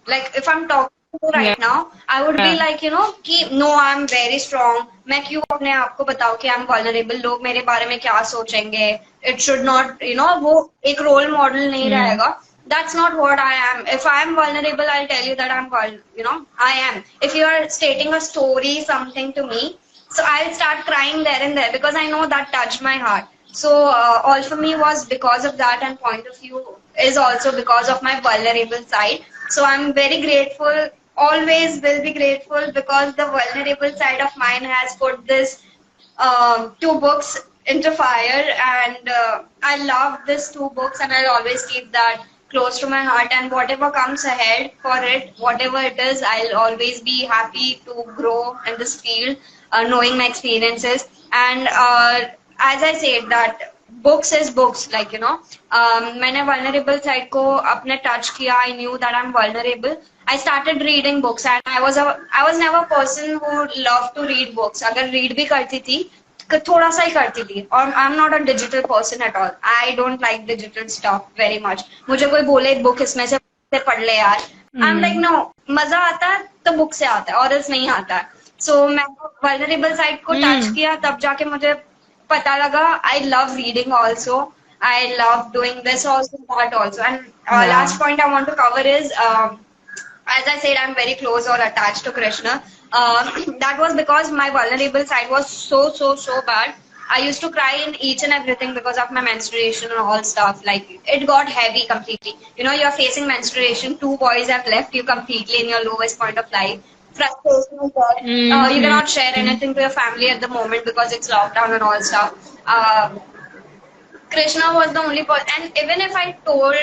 like if I'm talking to you right now, I would be like, कि no, I'm very strong. मैं क्यों अपने आप को बताऊं कि I'm vulnerable, लोग मेरे बारे में क्या सोचेंगे, it should not, वो एक role model नहीं रहेगा. That's not what I am. If I am vulnerable, I'll tell you that I am. If you are stating a story, something to me, so I'll start crying there and there, because I know that touched my heart. So all for me was because of that, and point of view is also because of my vulnerable side. So I'm very grateful, always will be grateful, because the vulnerable side of mine has put this 2 books into fire, and I love these 2 books, and I'll always keep that close to my heart. And whatever comes ahead for it, whatever it is, I'll always be happy to grow in this field, knowing my experiences. And as I said that books is books, like मैंने vulnerable side को अपने touch किया. I knew that I'm vulnerable. I started reading books, and I was never a person who loved to read books. अगर read भी करती थी, थोड़ा सा ही करती थी और I am not a digital person at all I don't like digital stuff very much मुझे कोई बोले बुक इसमें से पढ़ ले यार I am like Mm. No मजा आता है तो बुक से आता है और एल्स नहीं आता है सो मैं वल्नरेबल साइड को टच Mm. किया तब जाके मुझे पता लगा I love reading also I love doing this also that also and Yeah. Last point I want to cover is as I said, I'm very close or attached to Krishna. That was because my vulnerable side was so bad. I used to cry in each and everything because of my menstruation and all stuff. Like it got heavy completely. You know, you're facing menstruation. Two boys have left you completely in your lowest point of life. Frustration is there. You Mm-hmm. cannot share anything to your family at the moment because it's lockdown and all stuff. Krishna was the only person, and even if I told,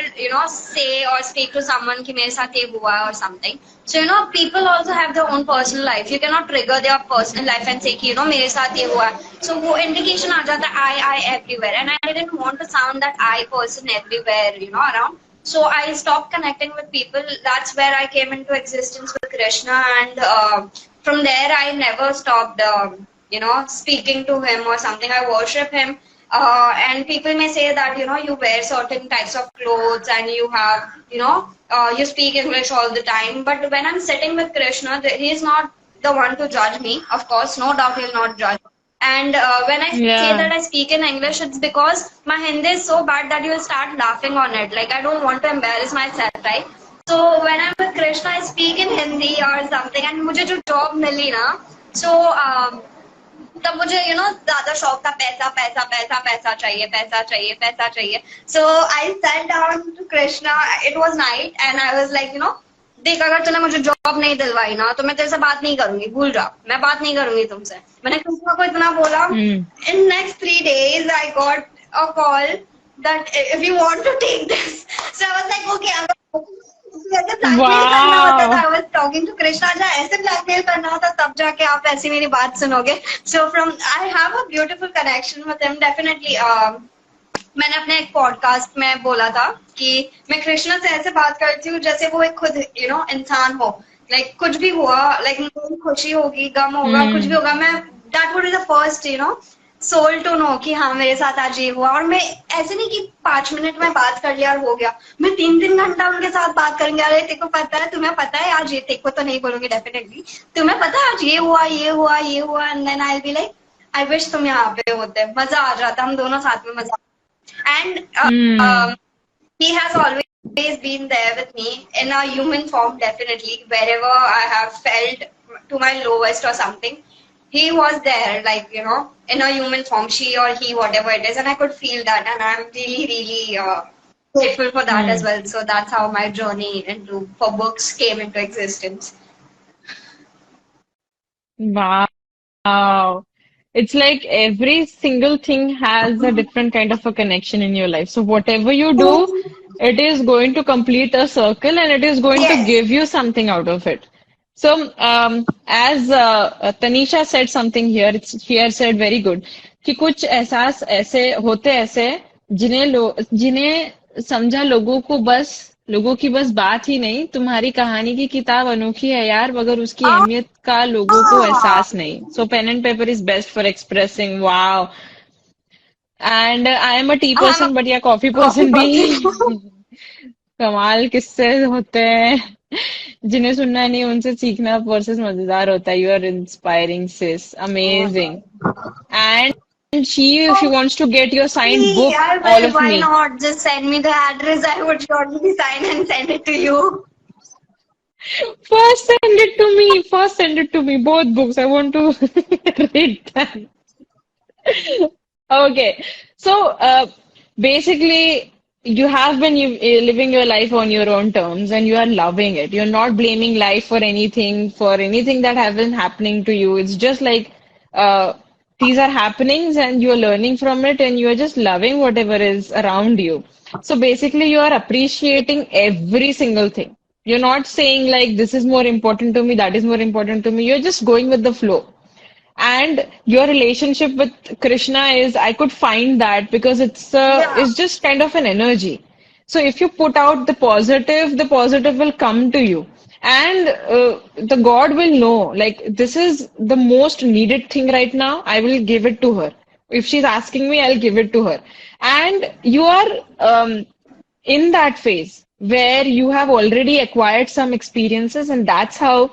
say or speak to someone कि मेरे साथ ये हुआ or something, so people also have their own personal life. You cannot trigger their personal life and say कि मेरे साथ ये हुआ. So वो indication आ जाता है I everywhere, and I didn't want to sound that I person everywhere, around. So I stopped connecting with people. That's where I came into existence with Krishna, and from there I never stopped, speaking to him or something. I worship him. And people may say that you wear certain types of clothes and you have you speak English all the time, but when I'm sitting with Krishna, he is not the one to judge me. Of course, no doubt he'll not judge. And when I say Yeah. that I speak in English, it's because my Hindi is so bad that you'll start laughing on it. Like I don't want to embarrass myself, right? So when I'm with Krishna, I speak in Hindi or something, and मुझे जो job मिली ना, so तब मुझे ज्यादा शौक था पैसा पैसा पैसा पैसा चाहिए पैसा चाहिए पैसा चाहिए so I sat down to Krishna it was night and I was like देख अगर तूने मुझे जॉब नहीं दिलवाई ना तो मैं तेरे से बात नहीं करूंगी भूल जा मैं बात नहीं करूंगी तुमसे मैंने कृष्णा को इतना बोला Mm. In next 3 days I got a call that if you want to take this so I was like okay ऐसे ब्लैकमेल करना होता था Wow. I was talking to Krishna जा ऐसे ब्लैकमेल करना होता तब जाके आप ऐसी मेरी बात सुनोगे so from I have a beautiful connection with him definitely मैंने अपने एक पॉडकास्ट में बोला था कि मैं कृष्णा से ऐसे बात करती हूँ जैसे वो एक खुद इंसान हो लाइक कुछ भी हुआ लाइक खुशी होगी गम होगा कुछ भी Mm. होगा मैं that would be the first soul to know कि हाँ मेरे साथ आज ये हुआ और मैं ऐसे नहीं कि 5 मिनट में बात कर लिया और हो गया मैं 3-3 घंटा उनके साथ बात करूंगी अरे तेरे को पता है तुम्हें पता है आज ये तेरे को तो नहीं बोलूंगी डेफिनेटली तुम्हें पता है आज ये हुआ ये हुआ ये हुआ and then I be like I wish तुम यहाँ पे होते मजा आ जाता हम दोनों साथ में मजा and Mm. he has always been there with me in a human form definitely wherever I have felt to my lowest or something he was there like in a human form she or he whatever it is and I could feel that and I'm really grateful for that as Mm. well so that's how my journey into for books came into existence. Wow. It's like every single thing has a different kind of a connection in your life. So whatever you do, it is going to complete a circle and it is going to Yes. give you something out of it. So, as Tanisha said something here, she has said very good कि कुछ एहसास ऐसे होते ऐसे जिन्हें समझा लोगों की बस बात ही नहीं तुम्हारी कहानी की किताब अनोखी है यार मगर उसकी Ah, अहमियत का लोगों को एहसास नहीं so pen and paper is best for expressing wow and I am a tea I'm a person but या कॉफी coffee पर्सन भी person. कमाल किस्से होते हैं जिन्हें सुनना नहीं उनसे सीखना प्रोसेस मजेदार होता है you are inspiring sis amazing and she if she wants to get your signed See, book I all will. of Why me not? Just send me the address. I would surely sign and send it to you. first send it to me first send it to me both books I want to read them. Okay, so basically, you have been living your life on your own terms and you are loving it. You're not blaming life for anything that has been happening to you. It's just like uh, these are happenings and you're learning from it and you're just loving whatever is around you. So basically, you are appreciating every single thing. You're not saying like this is more important to me, that is more important to me. You're just going with the flow. And your relationship with Krishna is, I could find that because Yeah. it's just kind of an energy. So if you put out the positive will come to you. And the God will know, like, this is the most needed thing right now. I will give it to her. If she's asking me, I'll give it to her. And you are in that phase where you have already acquired some experiences, and that's how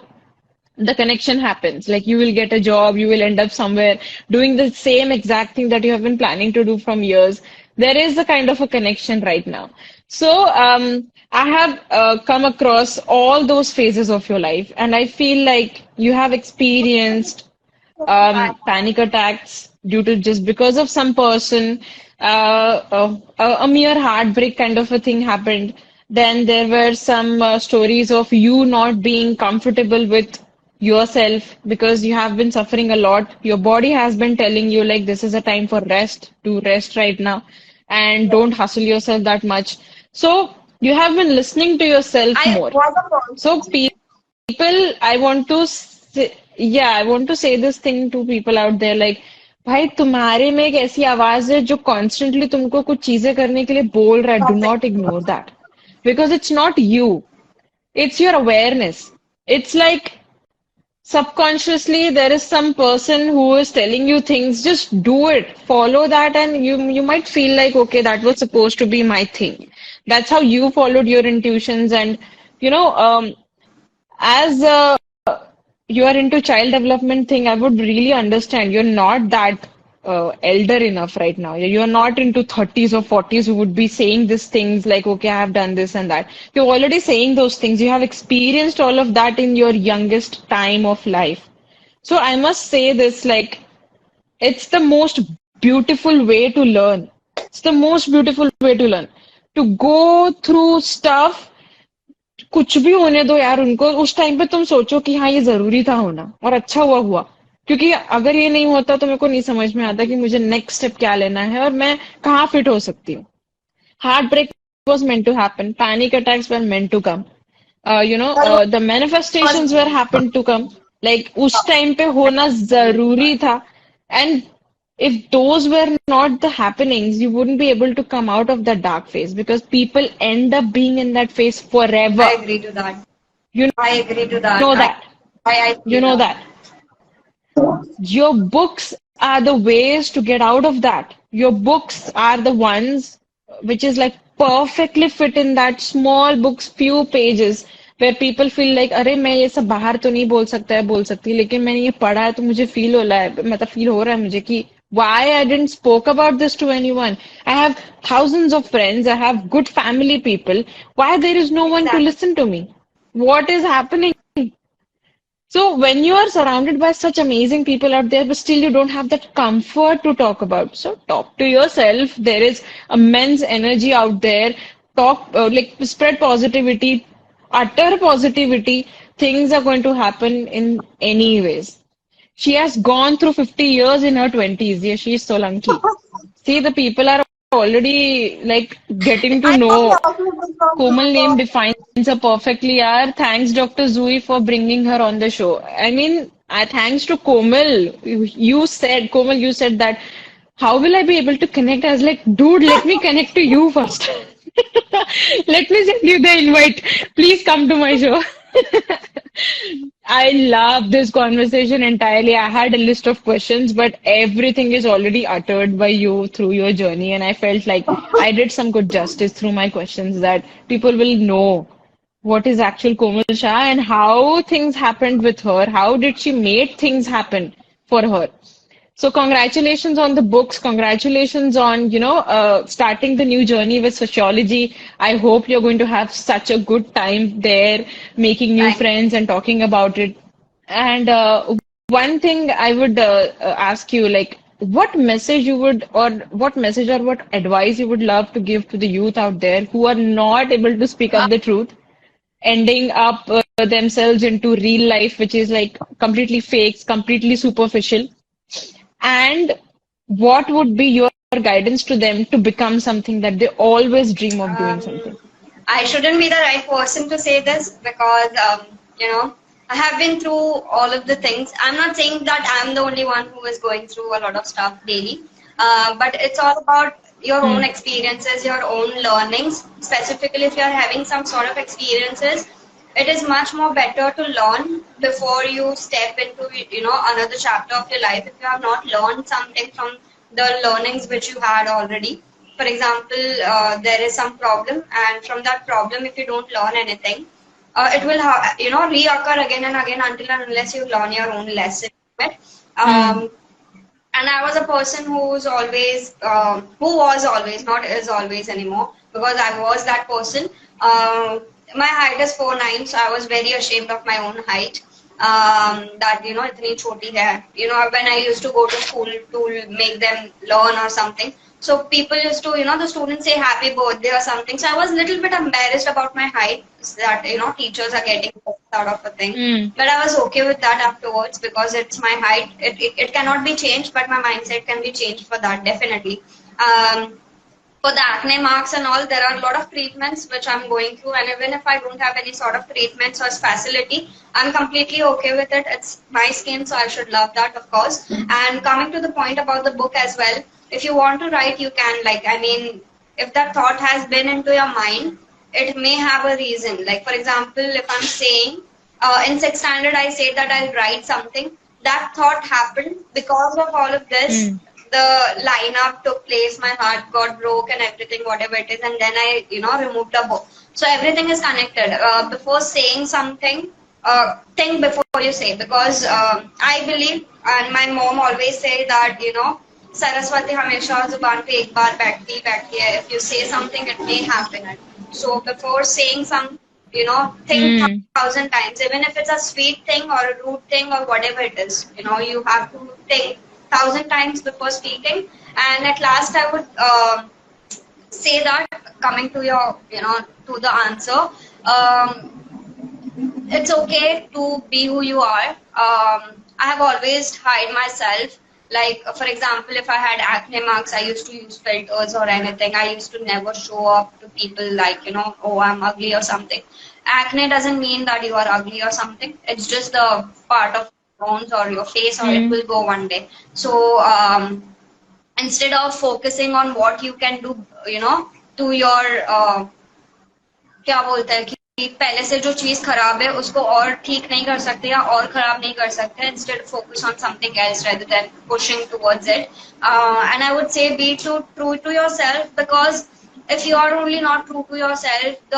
the connection happens. Like you will get a job, you will end up somewhere doing the same exact thing that you have been planning to do from years. There is a kind of a connection right now. So I have come across all those phases of your life, and I feel like you have experienced panic attacks due to just because of some person, a mere heartbreak kind of a thing happened. Then there were some stories of you not being comfortable with yourself because you have been suffering a lot. Your body has been telling you like this is a time for rest, to rest right now, and don't hustle yourself that much. So you have been listening to yourself I more. was a person. So people, I want to say, yeah, I want to say this thing to people out there like भाई तुम्हारे में एक ऐसी आवाज है जो constantly तुमको कुछ चीजें करने के लिए बोल रहा है. Do not ignore that because it's not you, it's your awareness. It's like subconsciously there is some person who is telling you things. Just do it, follow that, and you might feel like okay, that was supposed to be my thing. That's how you followed your intuitions. And you know, as you are into child development thing, I would really understand. You're not that elder enough right now. You're not into 30s or 40s who would be saying these things like, okay, I have done this and that. You're already saying those things. You have experienced all of that in your youngest time of life. So I must say this, like, it's the most beautiful way to learn. It's the most beautiful way to learn. To go through stuff, कुछ भी होने दो यार उनको. उस time पे तुम सोचो कि हाँ ये जरूरी था होना और अच्छा हुआ हुआ. क्योंकि अगर ये नहीं होता तो मेरे को नहीं समझ में आता कि मुझे नेक्स्ट स्टेप क्या लेना है और मैं कहाँ फिट हो सकती हूँ. Heartbreak was meant to happen. Panic attacks were meant to come. The manifestations were happened to come. Like उस टाइम पे होना जरूरी था. And if those were not the happenings, you wouldn't be able to come out of that dark phase because people end up being in that phase forever. I agree to that. You I agree to that. know that. I You know that. Your books are the ways to get out of that. Your books are the ones which is like perfectly fit in that small books, few pages, where people feel like, अरे मैं ये सब बाहर तो नहीं बोल सकता है, बोल सकती, लेकिन मैंने ये पढ़ा है तो मुझे फील हो रहा है, मतलब फील हो रहा है मुझे कि why I didn't spoke about this to anyone. I have thousands of friends, I have good family people. Why there is no one to listen to me? What is happening? So when you are surrounded by such amazing people out there, but still you don't have that comfort to talk about. So talk to yourself. There is immense energy out there. Talk, like spread positivity, utter positivity. Things are going to happen in any ways. She has gone through 50 years in her 20s. Yeah, she is Solanki. See, the people are already like getting to I know. love talking from Komal name Google. defines her perfectly, yaar. Thanks, Dr. Zui, for bringing her on the show. I mean, thanks to Komal. Komal, you said that, how will I be able to connect? I was like, dude, let me connect to you first. Let me send you the invite. Please come to my show. I love this conversation entirely. I had a list of questions, but everything is already uttered by you through your journey. And I felt like I did some good justice through my questions that people will know what is actual Komal Shah and how things happened with her. How did she make things happen for her? So congratulations on the books. Congratulations on, starting the new journey with sociology. I hope you're going to have such a good time there, making new Thank you. friends and talking about it. And one thing I would ask you, like, what message you would, or what message or what advice you would love to give to the youth out there who are not able to speak up the truth, ending up themselves into real life, which is like completely fake, completely superficial. And what would be your guidance to them to become something that they always dream of doing something? I shouldn't be the right person to say this because, I have been through all of the things. I'm not saying that I'm the only one who is going through a lot of stuff daily, but it's all about your own experiences, your own learnings. Specifically, if you're having some sort of experiences, it is much more better to learn before you step into, another chapter of your life if you have not learned something from the learnings which you had already. For example, there is some problem, and from that problem, if you don't learn anything, it will, reoccur again and again until and unless you learn your own lesson. Right? Hmm. And I was a person who was always, not is always anymore, because I was that person. My height is 4'9", so I was very ashamed of my own height. That itni choti hai. When I used to go to school to make them learn or something, so people used to, the students say happy birthday or something. So I was a little bit embarrassed about my height, that teachers are getting out of a thing. Hmm. But I was okay with that afterwards because it's my height. It cannot be changed, but my mindset can be changed for that, definitely. For the acne marks and all, there are a lot of treatments which I'm going through, and even if I don't have any sort of treatments or facility, I'm completely okay with it. It's my skin, so I should love that, of course. And coming to the point about the book as well, if you want to write, you can. If that thought has been into your mind, it may have a reason. Like, for example, if I'm saying in sixth standard, I said that I'll write something. That thought happened because of all of this. Hmm. The lineup took place, my heart got broke and everything, whatever it is, and then I, removed the book. So everything is connected. Before saying something, think before you say, because I believe, and my mom always say that, Saraswati hamesha zuban pe ek baar बैठती hai. If you say something, it may happen. So before saying some, think Hmm. 1,000 times, even if it's a sweet thing or a rude thing or whatever it is, you have to think 1,000 times before speaking. And at last, I would say that, coming to your, to the answer, it's okay to be who you are. I have always hide myself. Like, for example, if I had acne marks, I used to use filters or anything. I used to never show up to people like, oh, I'm ugly or something. Acne doesn't mean that you are ugly or something. It's just the part of bones or your face, or it Hmm. will go one day. So, instead of focusing on what you can do, to your क्या बोलते हैं कि पहले से जो चीज खराब है उसको और ठीक नहीं कर सकते या और खराब नहीं कर सकते instead focus on something else rather than pushing towards it and I would say be true to yourself because if you are only not true to yourself,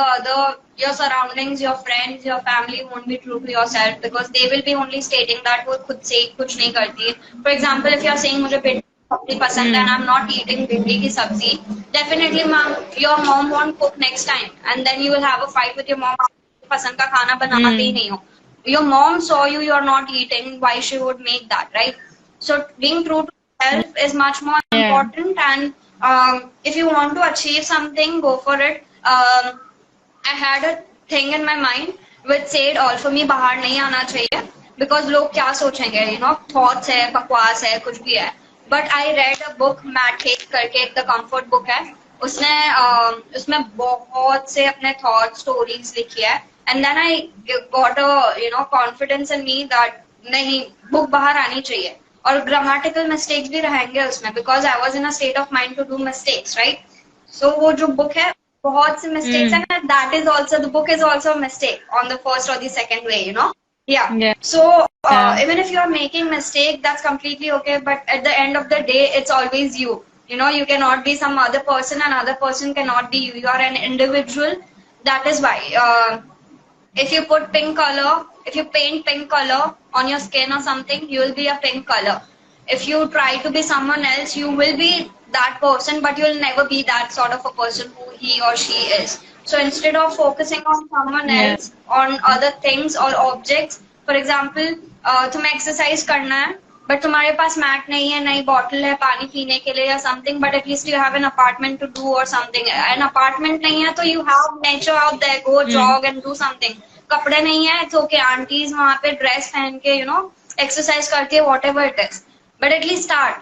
your surroundings, your friends, your family won't be true to yourself because they will be only stating that वो खुद से कुछ नहीं करती है. For example, if you are saying मुझे भिंडी की सब्जी पसंद है and Hmm. I'm not eating भिंडी की सब्जी, definitely your mom won't cook next time, and then you will have a fight with your mom. पसंद का खाना बनाते ही Hmm. नहीं हो. Your mom saw you're not eating. Why she would make that, right? So being true to yourself is much more Yeah. important, and if you want to achieve something, go for it. I had a thing in my mind which said all for me बाहर नहीं आना चाहिए because लोग क्या सोचेंगे, thoughts है, बकवास है, कुछ भी है. But I read a book, Matt Haig करके एक The Comfort Book है. उसमें बहुत से अपने thoughts, stories लिखी है. And then I got a confidence in me that नहीं, book बाहर आनी चाहिए. और grammatical mistakes भी रहेंगे उसमें because I was in a state of mind to do mistakes, right? So वो जो book है बहुत से mistakes Hmm. हैं, and that is also, the book is also a mistake on the first or the second way, Yeah. Yeah. So Yeah. even if you are making mistake, that's completely okay. But at the end of the day, it's always you. You cannot be some other person. Another person cannot be you. You are an individual. That is why. If you put pink color, if you paint pink color on your skin or something, you will be a pink color. If you try to be someone else, you will be that person, but you'll never be that sort of a person who he or she is. So instead of focusing on someone Yeah. else, on other things or objects, for example, तुम्हें exercise करना है, but तुम्हारे पास mat नहीं है, नई bottle है पानी पीने के लिए या something, but at least you have an apartment to do or something. An apartment नहीं है तो you have nature out there, go Hmm. jog and do something. कपड़े नहीं है, it's okay. Aunties वहाँ पे dress पहन के, exercise करके, whatever it is. But at least start,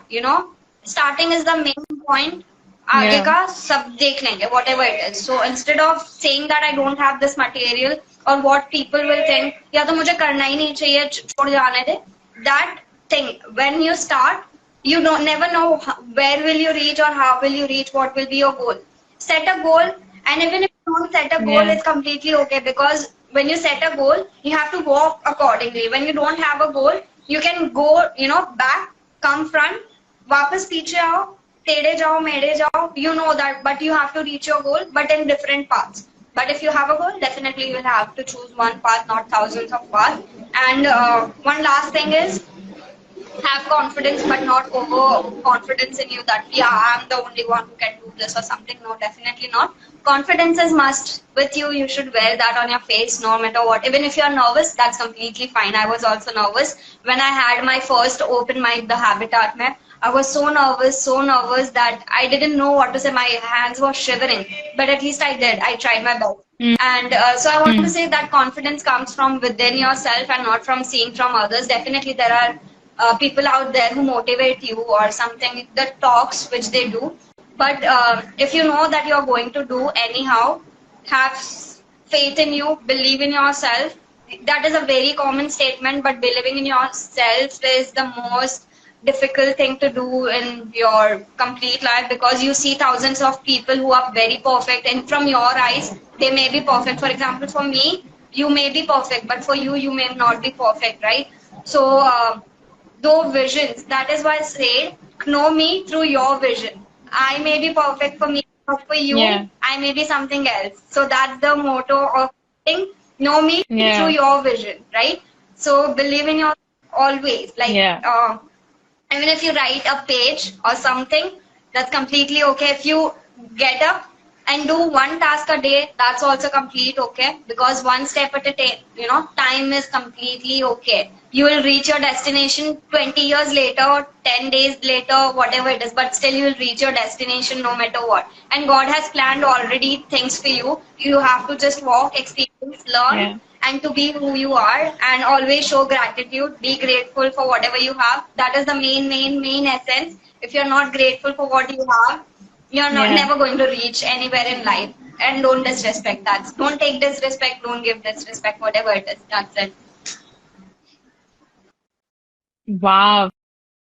starting is the main point. आगे Yeah. का सब देख लेंगे, whatever it is. So instead of saying that I don't have this material or what people will think, या तो मुझे करना ही नहीं चाहिए, छोड़ जाने दे. That thing, when you start, you don't never know where will you reach or how will you reach, what will be your goal. Set a goal, and even if you don't set a goal, Yeah. it's completely okay because when you set a goal, you have to walk accordingly. When you don't have a goal, you can go, back, come front, वापस पीछे आओ, टेढ़े जाओ, मेढ़े जाओ, you know that, but you have to reach your goal, but in different paths. But if you have a goal, definitely you will have to choose one path, not thousands of paths. And one last thing is, have confidence but not over confidence in you that yeah, I'm the only one who can do this or something. No, definitely not. Confidence is must with you. You should wear that on your face no matter what. Even if you're nervous, that's completely fine. I was also nervous when I had my first open mic, the Habitat Map. I was so nervous that I didn't know what to say. My hands were shivering, but at least I did. I tried my best. And so I want to say that confidence comes from within yourself and not from seeing from others. Definitely there are people out there who motivate you or something, the talks which they do. But if you know that you're going to do anyhow, have faith in you, believe in yourself. That is a very common statement, but believing in yourself is the most difficult thing to do in your complete life, because you see thousands of people who are very perfect, and from your eyes they may be perfect. For example, for me, you may be perfect, but for you, you may not be perfect, right? So though visions, that is why I say know me through your vision. I may be perfect for me, but for you, Yeah. I may be something else. So that's the motto of thing. Know me Yeah. through your vision, right? So believe in your always. Like Yeah. even if you write a page or something, that's completely okay. If you get up and do one task a day, that's also complete okay, because one step at a time, time is completely okay. You will reach your destination 20 years later, 10 days later, whatever it is, but still you will reach your destination no matter what. And God has planned already things for you. You have to just walk, experience, learn, Yeah. and to be who you are, and always show gratitude. Be grateful for whatever you have. That is the main essence. If you're not grateful for what you have, you're not Yeah. never going to reach anywhere in life. And don't disrespect that. Don't take disrespect. Don't give disrespect. Whatever it is, that's it. Wow.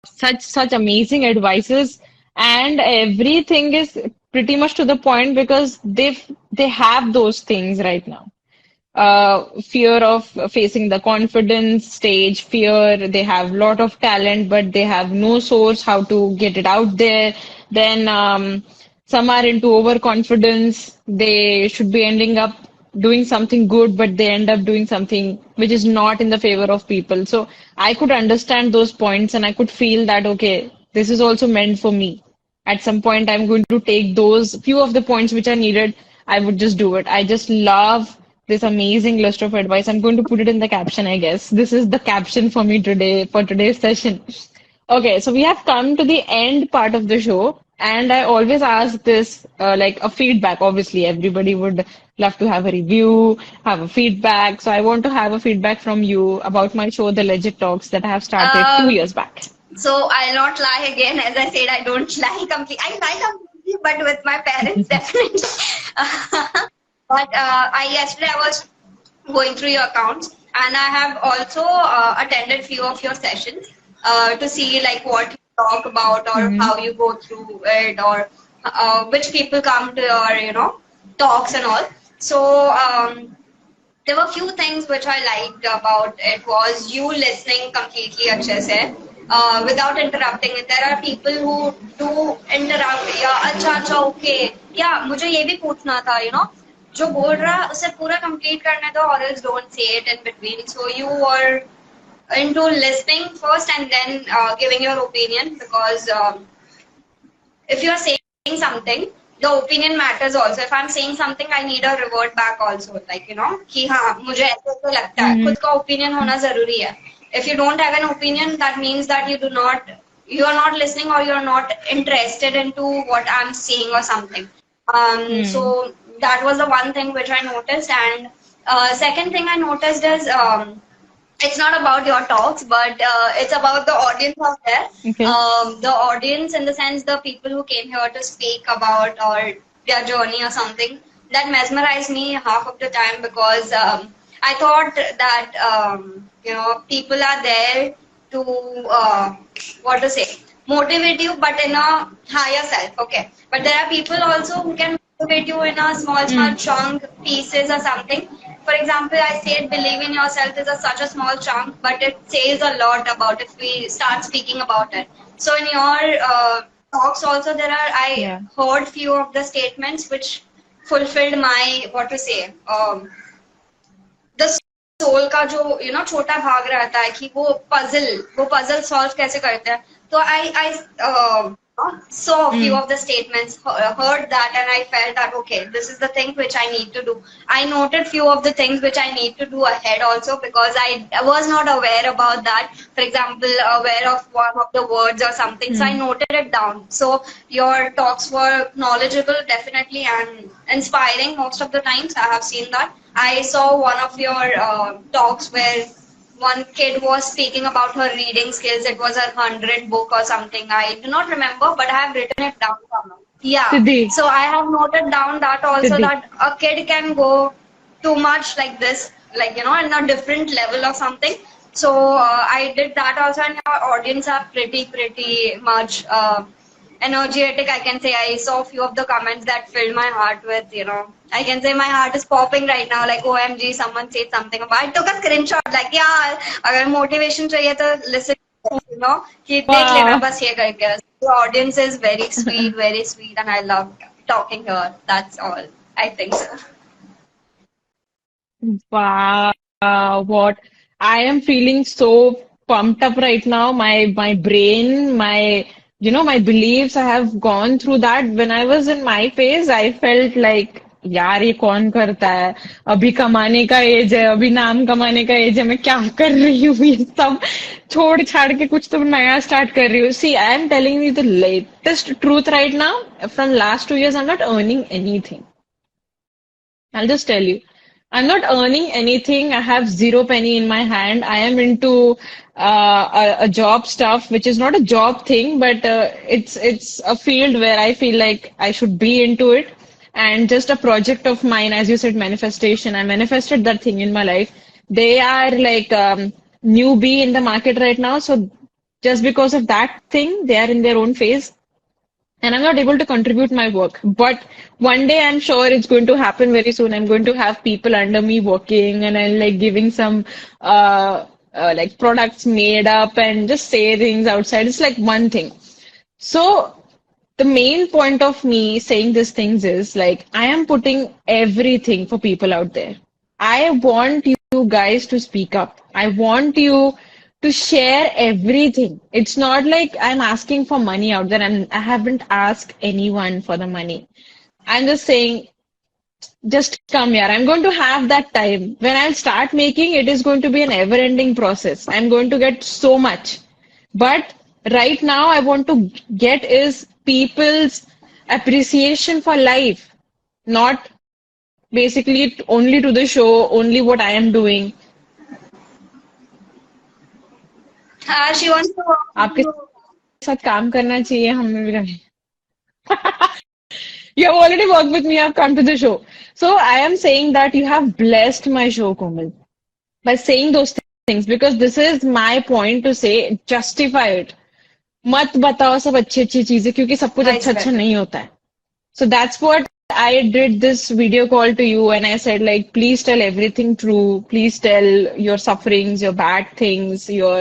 Such amazing advices, and everything is pretty much to the point because they have those things right now. Fear of facing the confidence stage, fear, they have lot of talent, but they have no source how to get it out there. Then some are into overconfidence. They should be ending up doing something good, but they end up doing something which is not in the favor of people. So I could understand those points and I could feel that, okay, this is also meant for me. At some point, I'm going to take those few of the points which are needed. I would just do it. I just love this amazing list of advice. I'm going to put it in the caption, I guess. This is the caption for me today, for today's session. Okay, so we have come to the end part of the show, and I always ask this like a feedback. Obviously, everybody would love to have a review, have a feedback. So I want to have a feedback from you about my show, The Legit Talks, that I have started 2 years back. So I'll not lie again. As I said, I don't lie completely. I lie completely, but with my parents, definitely. But yesterday I was going through your accounts, and I have also attended few of your sessions to see like what you talk about or how you go through it, or which people come to your talks and all. So there were few things which I liked about it was you listening completely अच्छे से without interrupting it. There are people who do interrupt. Yeah, अच्छा okay. Yeah, मुझे ये भी पूछना था. जो बोल रहा उसे पूरा complete करने दो, or else don't say it in between. So you were into listening first and then giving your opinion, because if you are saying something, the opinion matters also. If I'm saying something, I need a revert back also, like कि हाँ मुझे ऐसे लगता है. खुद का opinion होना जरूरी है. If you don't have an opinion, that means that you are not listening, or you are not interested into what I'm saying or something. So that was the one thing which I noticed, and second thing I noticed is it's not about your talks, but it's about the audience out there. Okay. The audience, in the sense, the people who came here to speak about or their journey or something, that mesmerized me half of the time, because I thought that people are there to what to say, motivate you, but in a higher self. Okay, but there are people also who can motivate you in a small chunk pieces or something. for example, I said believe in yourself is such a small chunk, but it says a lot about if we start speaking about it. So in your talks also there are, I Yeah. heard few of the statements which fulfilled my, what to say, the soul का जो छोटा भाग रहता है कि वो puzzle solve कैसे करते हैं. तो आई saw a few Mm. of the statements, heard that, and I felt that okay, this is the thing which I need to do. I noted few of the things which I need to do ahead also, because I was not aware about that. For example, aware of one of the words or something, so I Mm. noted it down. So your talks were knowledgeable, definitely, and inspiring most of the times. I have seen that. I saw one of your talks where one kid was speaking about her reading skills. It was a 100 book or something. I do not remember, but I have written it down somewhere. Yeah. Siddhi. So I have noted down that also, Siddhi. that a kid can go too much like this, like, in a different level or something. So I did that also, and your audience are pretty much energetic, I can say. I saw a few of the comments that filled my heart with, I can say my heart is popping right now, like OMG, someone said something about. I took a screenshot, like, yeah, agar motivation chahiye to listen, कि देख लेना Wow. बस ये करके. The audience is very sweet, and I love talking here. That's all. I think so. Wow, what I am feeling so pumped up right now. My brain, my beliefs, I have gone through that. When I was in my phase, I felt like यार ये कौन करता है अभी कमाने का as है अभी नाम कमाने का एज है मैं क्या कर रही हूँ ये सब छोड़ छाड़ के कुछ तो नया स्टार्ट कर रही हूँ see I am telling you the latest truth right now from last 2 years I'm not earning anything. I'll just tell you. I'm not earning anything. I have zero penny in my hand. I am into a job stuff, which is not a job thing, but it's a field where I feel like I should be into it. And just a project of mine, as you said, manifestation. I manifested that thing in my life. They are like newbie in the market right now. So just because of that thing, they are in their own phase and I'm not able to contribute my work. But one day I'm sure it's going to happen very soon. I'm going to have people under me working and I'm like giving some like products made up and just say things outside. It's like one thing. So the main point of me saying these things is like I am putting everything for people out there. I want you guys to speak up. I want you to share everything. It's not like I'm asking for money out there. I haven't asked anyone for the money. I'm just saying, just come here. I'm going to have that time. When I'll start making, it is going to be an ever-ending process. I'm going to get so much. But right now, I want to get is people's appreciation for life, not basically only to the show, only what I am doing. She wants to work with आपके you. साथ काम करना चाहिए हमें भी कभी. You have already worked with me. I've come to the show. So I am saying that you have blessed my show, Komal, by saying those things because this is my point to say justify it. मत बताओ सब अच्छी अच्छी चीजें क्योंकि सब कुछ Nice, अच्छा अच्छा well. नहीं होता है. So that's what I did this video call to you and I said like please tell everything true. Please tell your sufferings, your bad things, your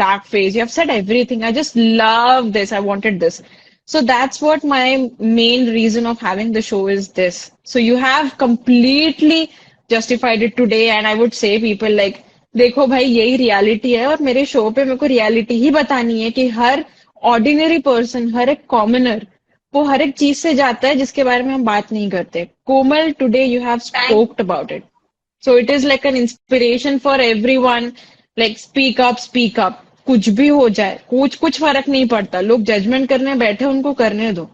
dark phase. You have said everything. I just love this. I wanted this. So that's what my main reason of having the show is this. So you have completely justified it today and I would say people like देखो भाई यही reality है और मेरे show पे मेरे को reality ही बतानी है कि हर ऑर्डिनरी पर्सन हर एक कॉमनर वो हर एक चीज से जाता है जिसके बारे में हम बात नहीं करते Komal today you have Thank spoked about it so it is like an inspiration for everyone like speak up कुछ भी हो जाए कुछ फर्क नहीं पड़ता लोग जजमेंट करने बैठे उनको करने दो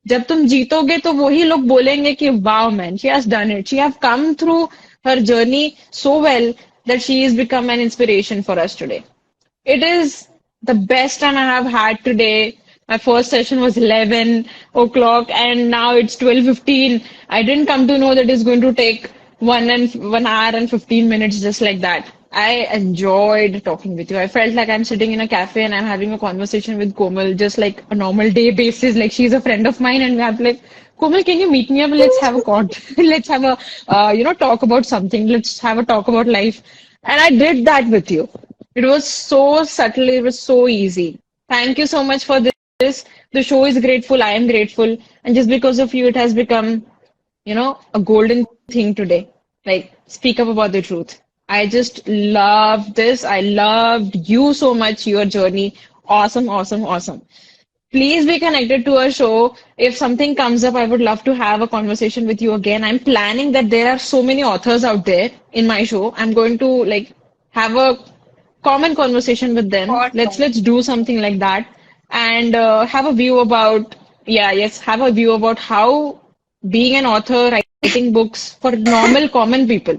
जब तुम जीतोगे तो वही लोग बोलेंगे कि wow man she has done it she have come through her journey so well that she is become an inspiration for us today it is the best time I have had today. My first session was 11 o'clock and now it's 12:15. I didn't come to know that it's going to take 1 hour and 15 minutes just like that. I enjoyed talking with you. I felt like I'm sitting in a cafe and I'm having a conversation with Komal, just like a normal day basis. Like she's a friend of mine, and I'm like, Komal, can you meet me up? Let's have a let's have a talk about something. Let's have a talk about life. And I did that with you. It was so subtle. It was so easy. Thank you so much for this. The show is grateful. I am grateful, and just because of you, it has become a golden thing today. Like, speak up about the truth. I just love this. I loved you so much, your journey. Awesome, awesome, awesome. Please be connected to our show. If something comes up, I would love to have a conversation with you again. I'm planning that there are so many authors out there in my show. I'm going to like have a common conversation with them. Let's Awesome. let's do something like that and have a view about have a view about how being an author, writing books for normal common people.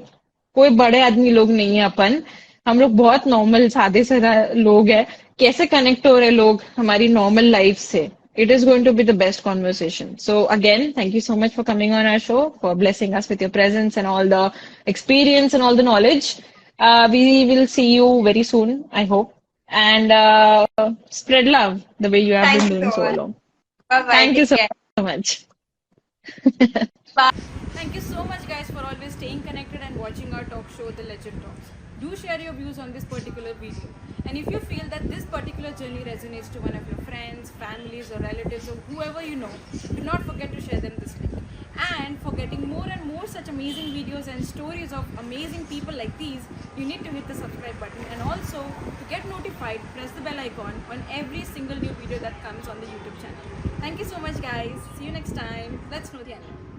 कोई बड़े आदमी लोग नहीं है अपन हम लोग बहुत normal सादे से लोग हैं कैसे कनेक्ट हो रहे लोग हमारी नॉर्मल लाइफ से it is going to be the best conversation. So again, thank you so much for coming on our show, for blessing us with your presence and all the experience and all the knowledge. We will see you very soon, I hope. And spread love the way you have Thank been you doing so so much. long. Bye bye. Thank you Take so care. much. Bye. Thank you so much, guys, for always staying connected and watching our talk show, The Legend Talks. Do share your views on this particular video. And if you feel that this particular journey resonates to one of your friends, families, or relatives, or whoever you know, do not forget to share them this link. And for getting more and more such amazing videos and stories of amazing people like these, you need to hit the subscribe button. And also, to get notified, press the bell icon on every single new video that comes on the YouTube channel. Thank you so much, guys. See you next time. Let's know the anime.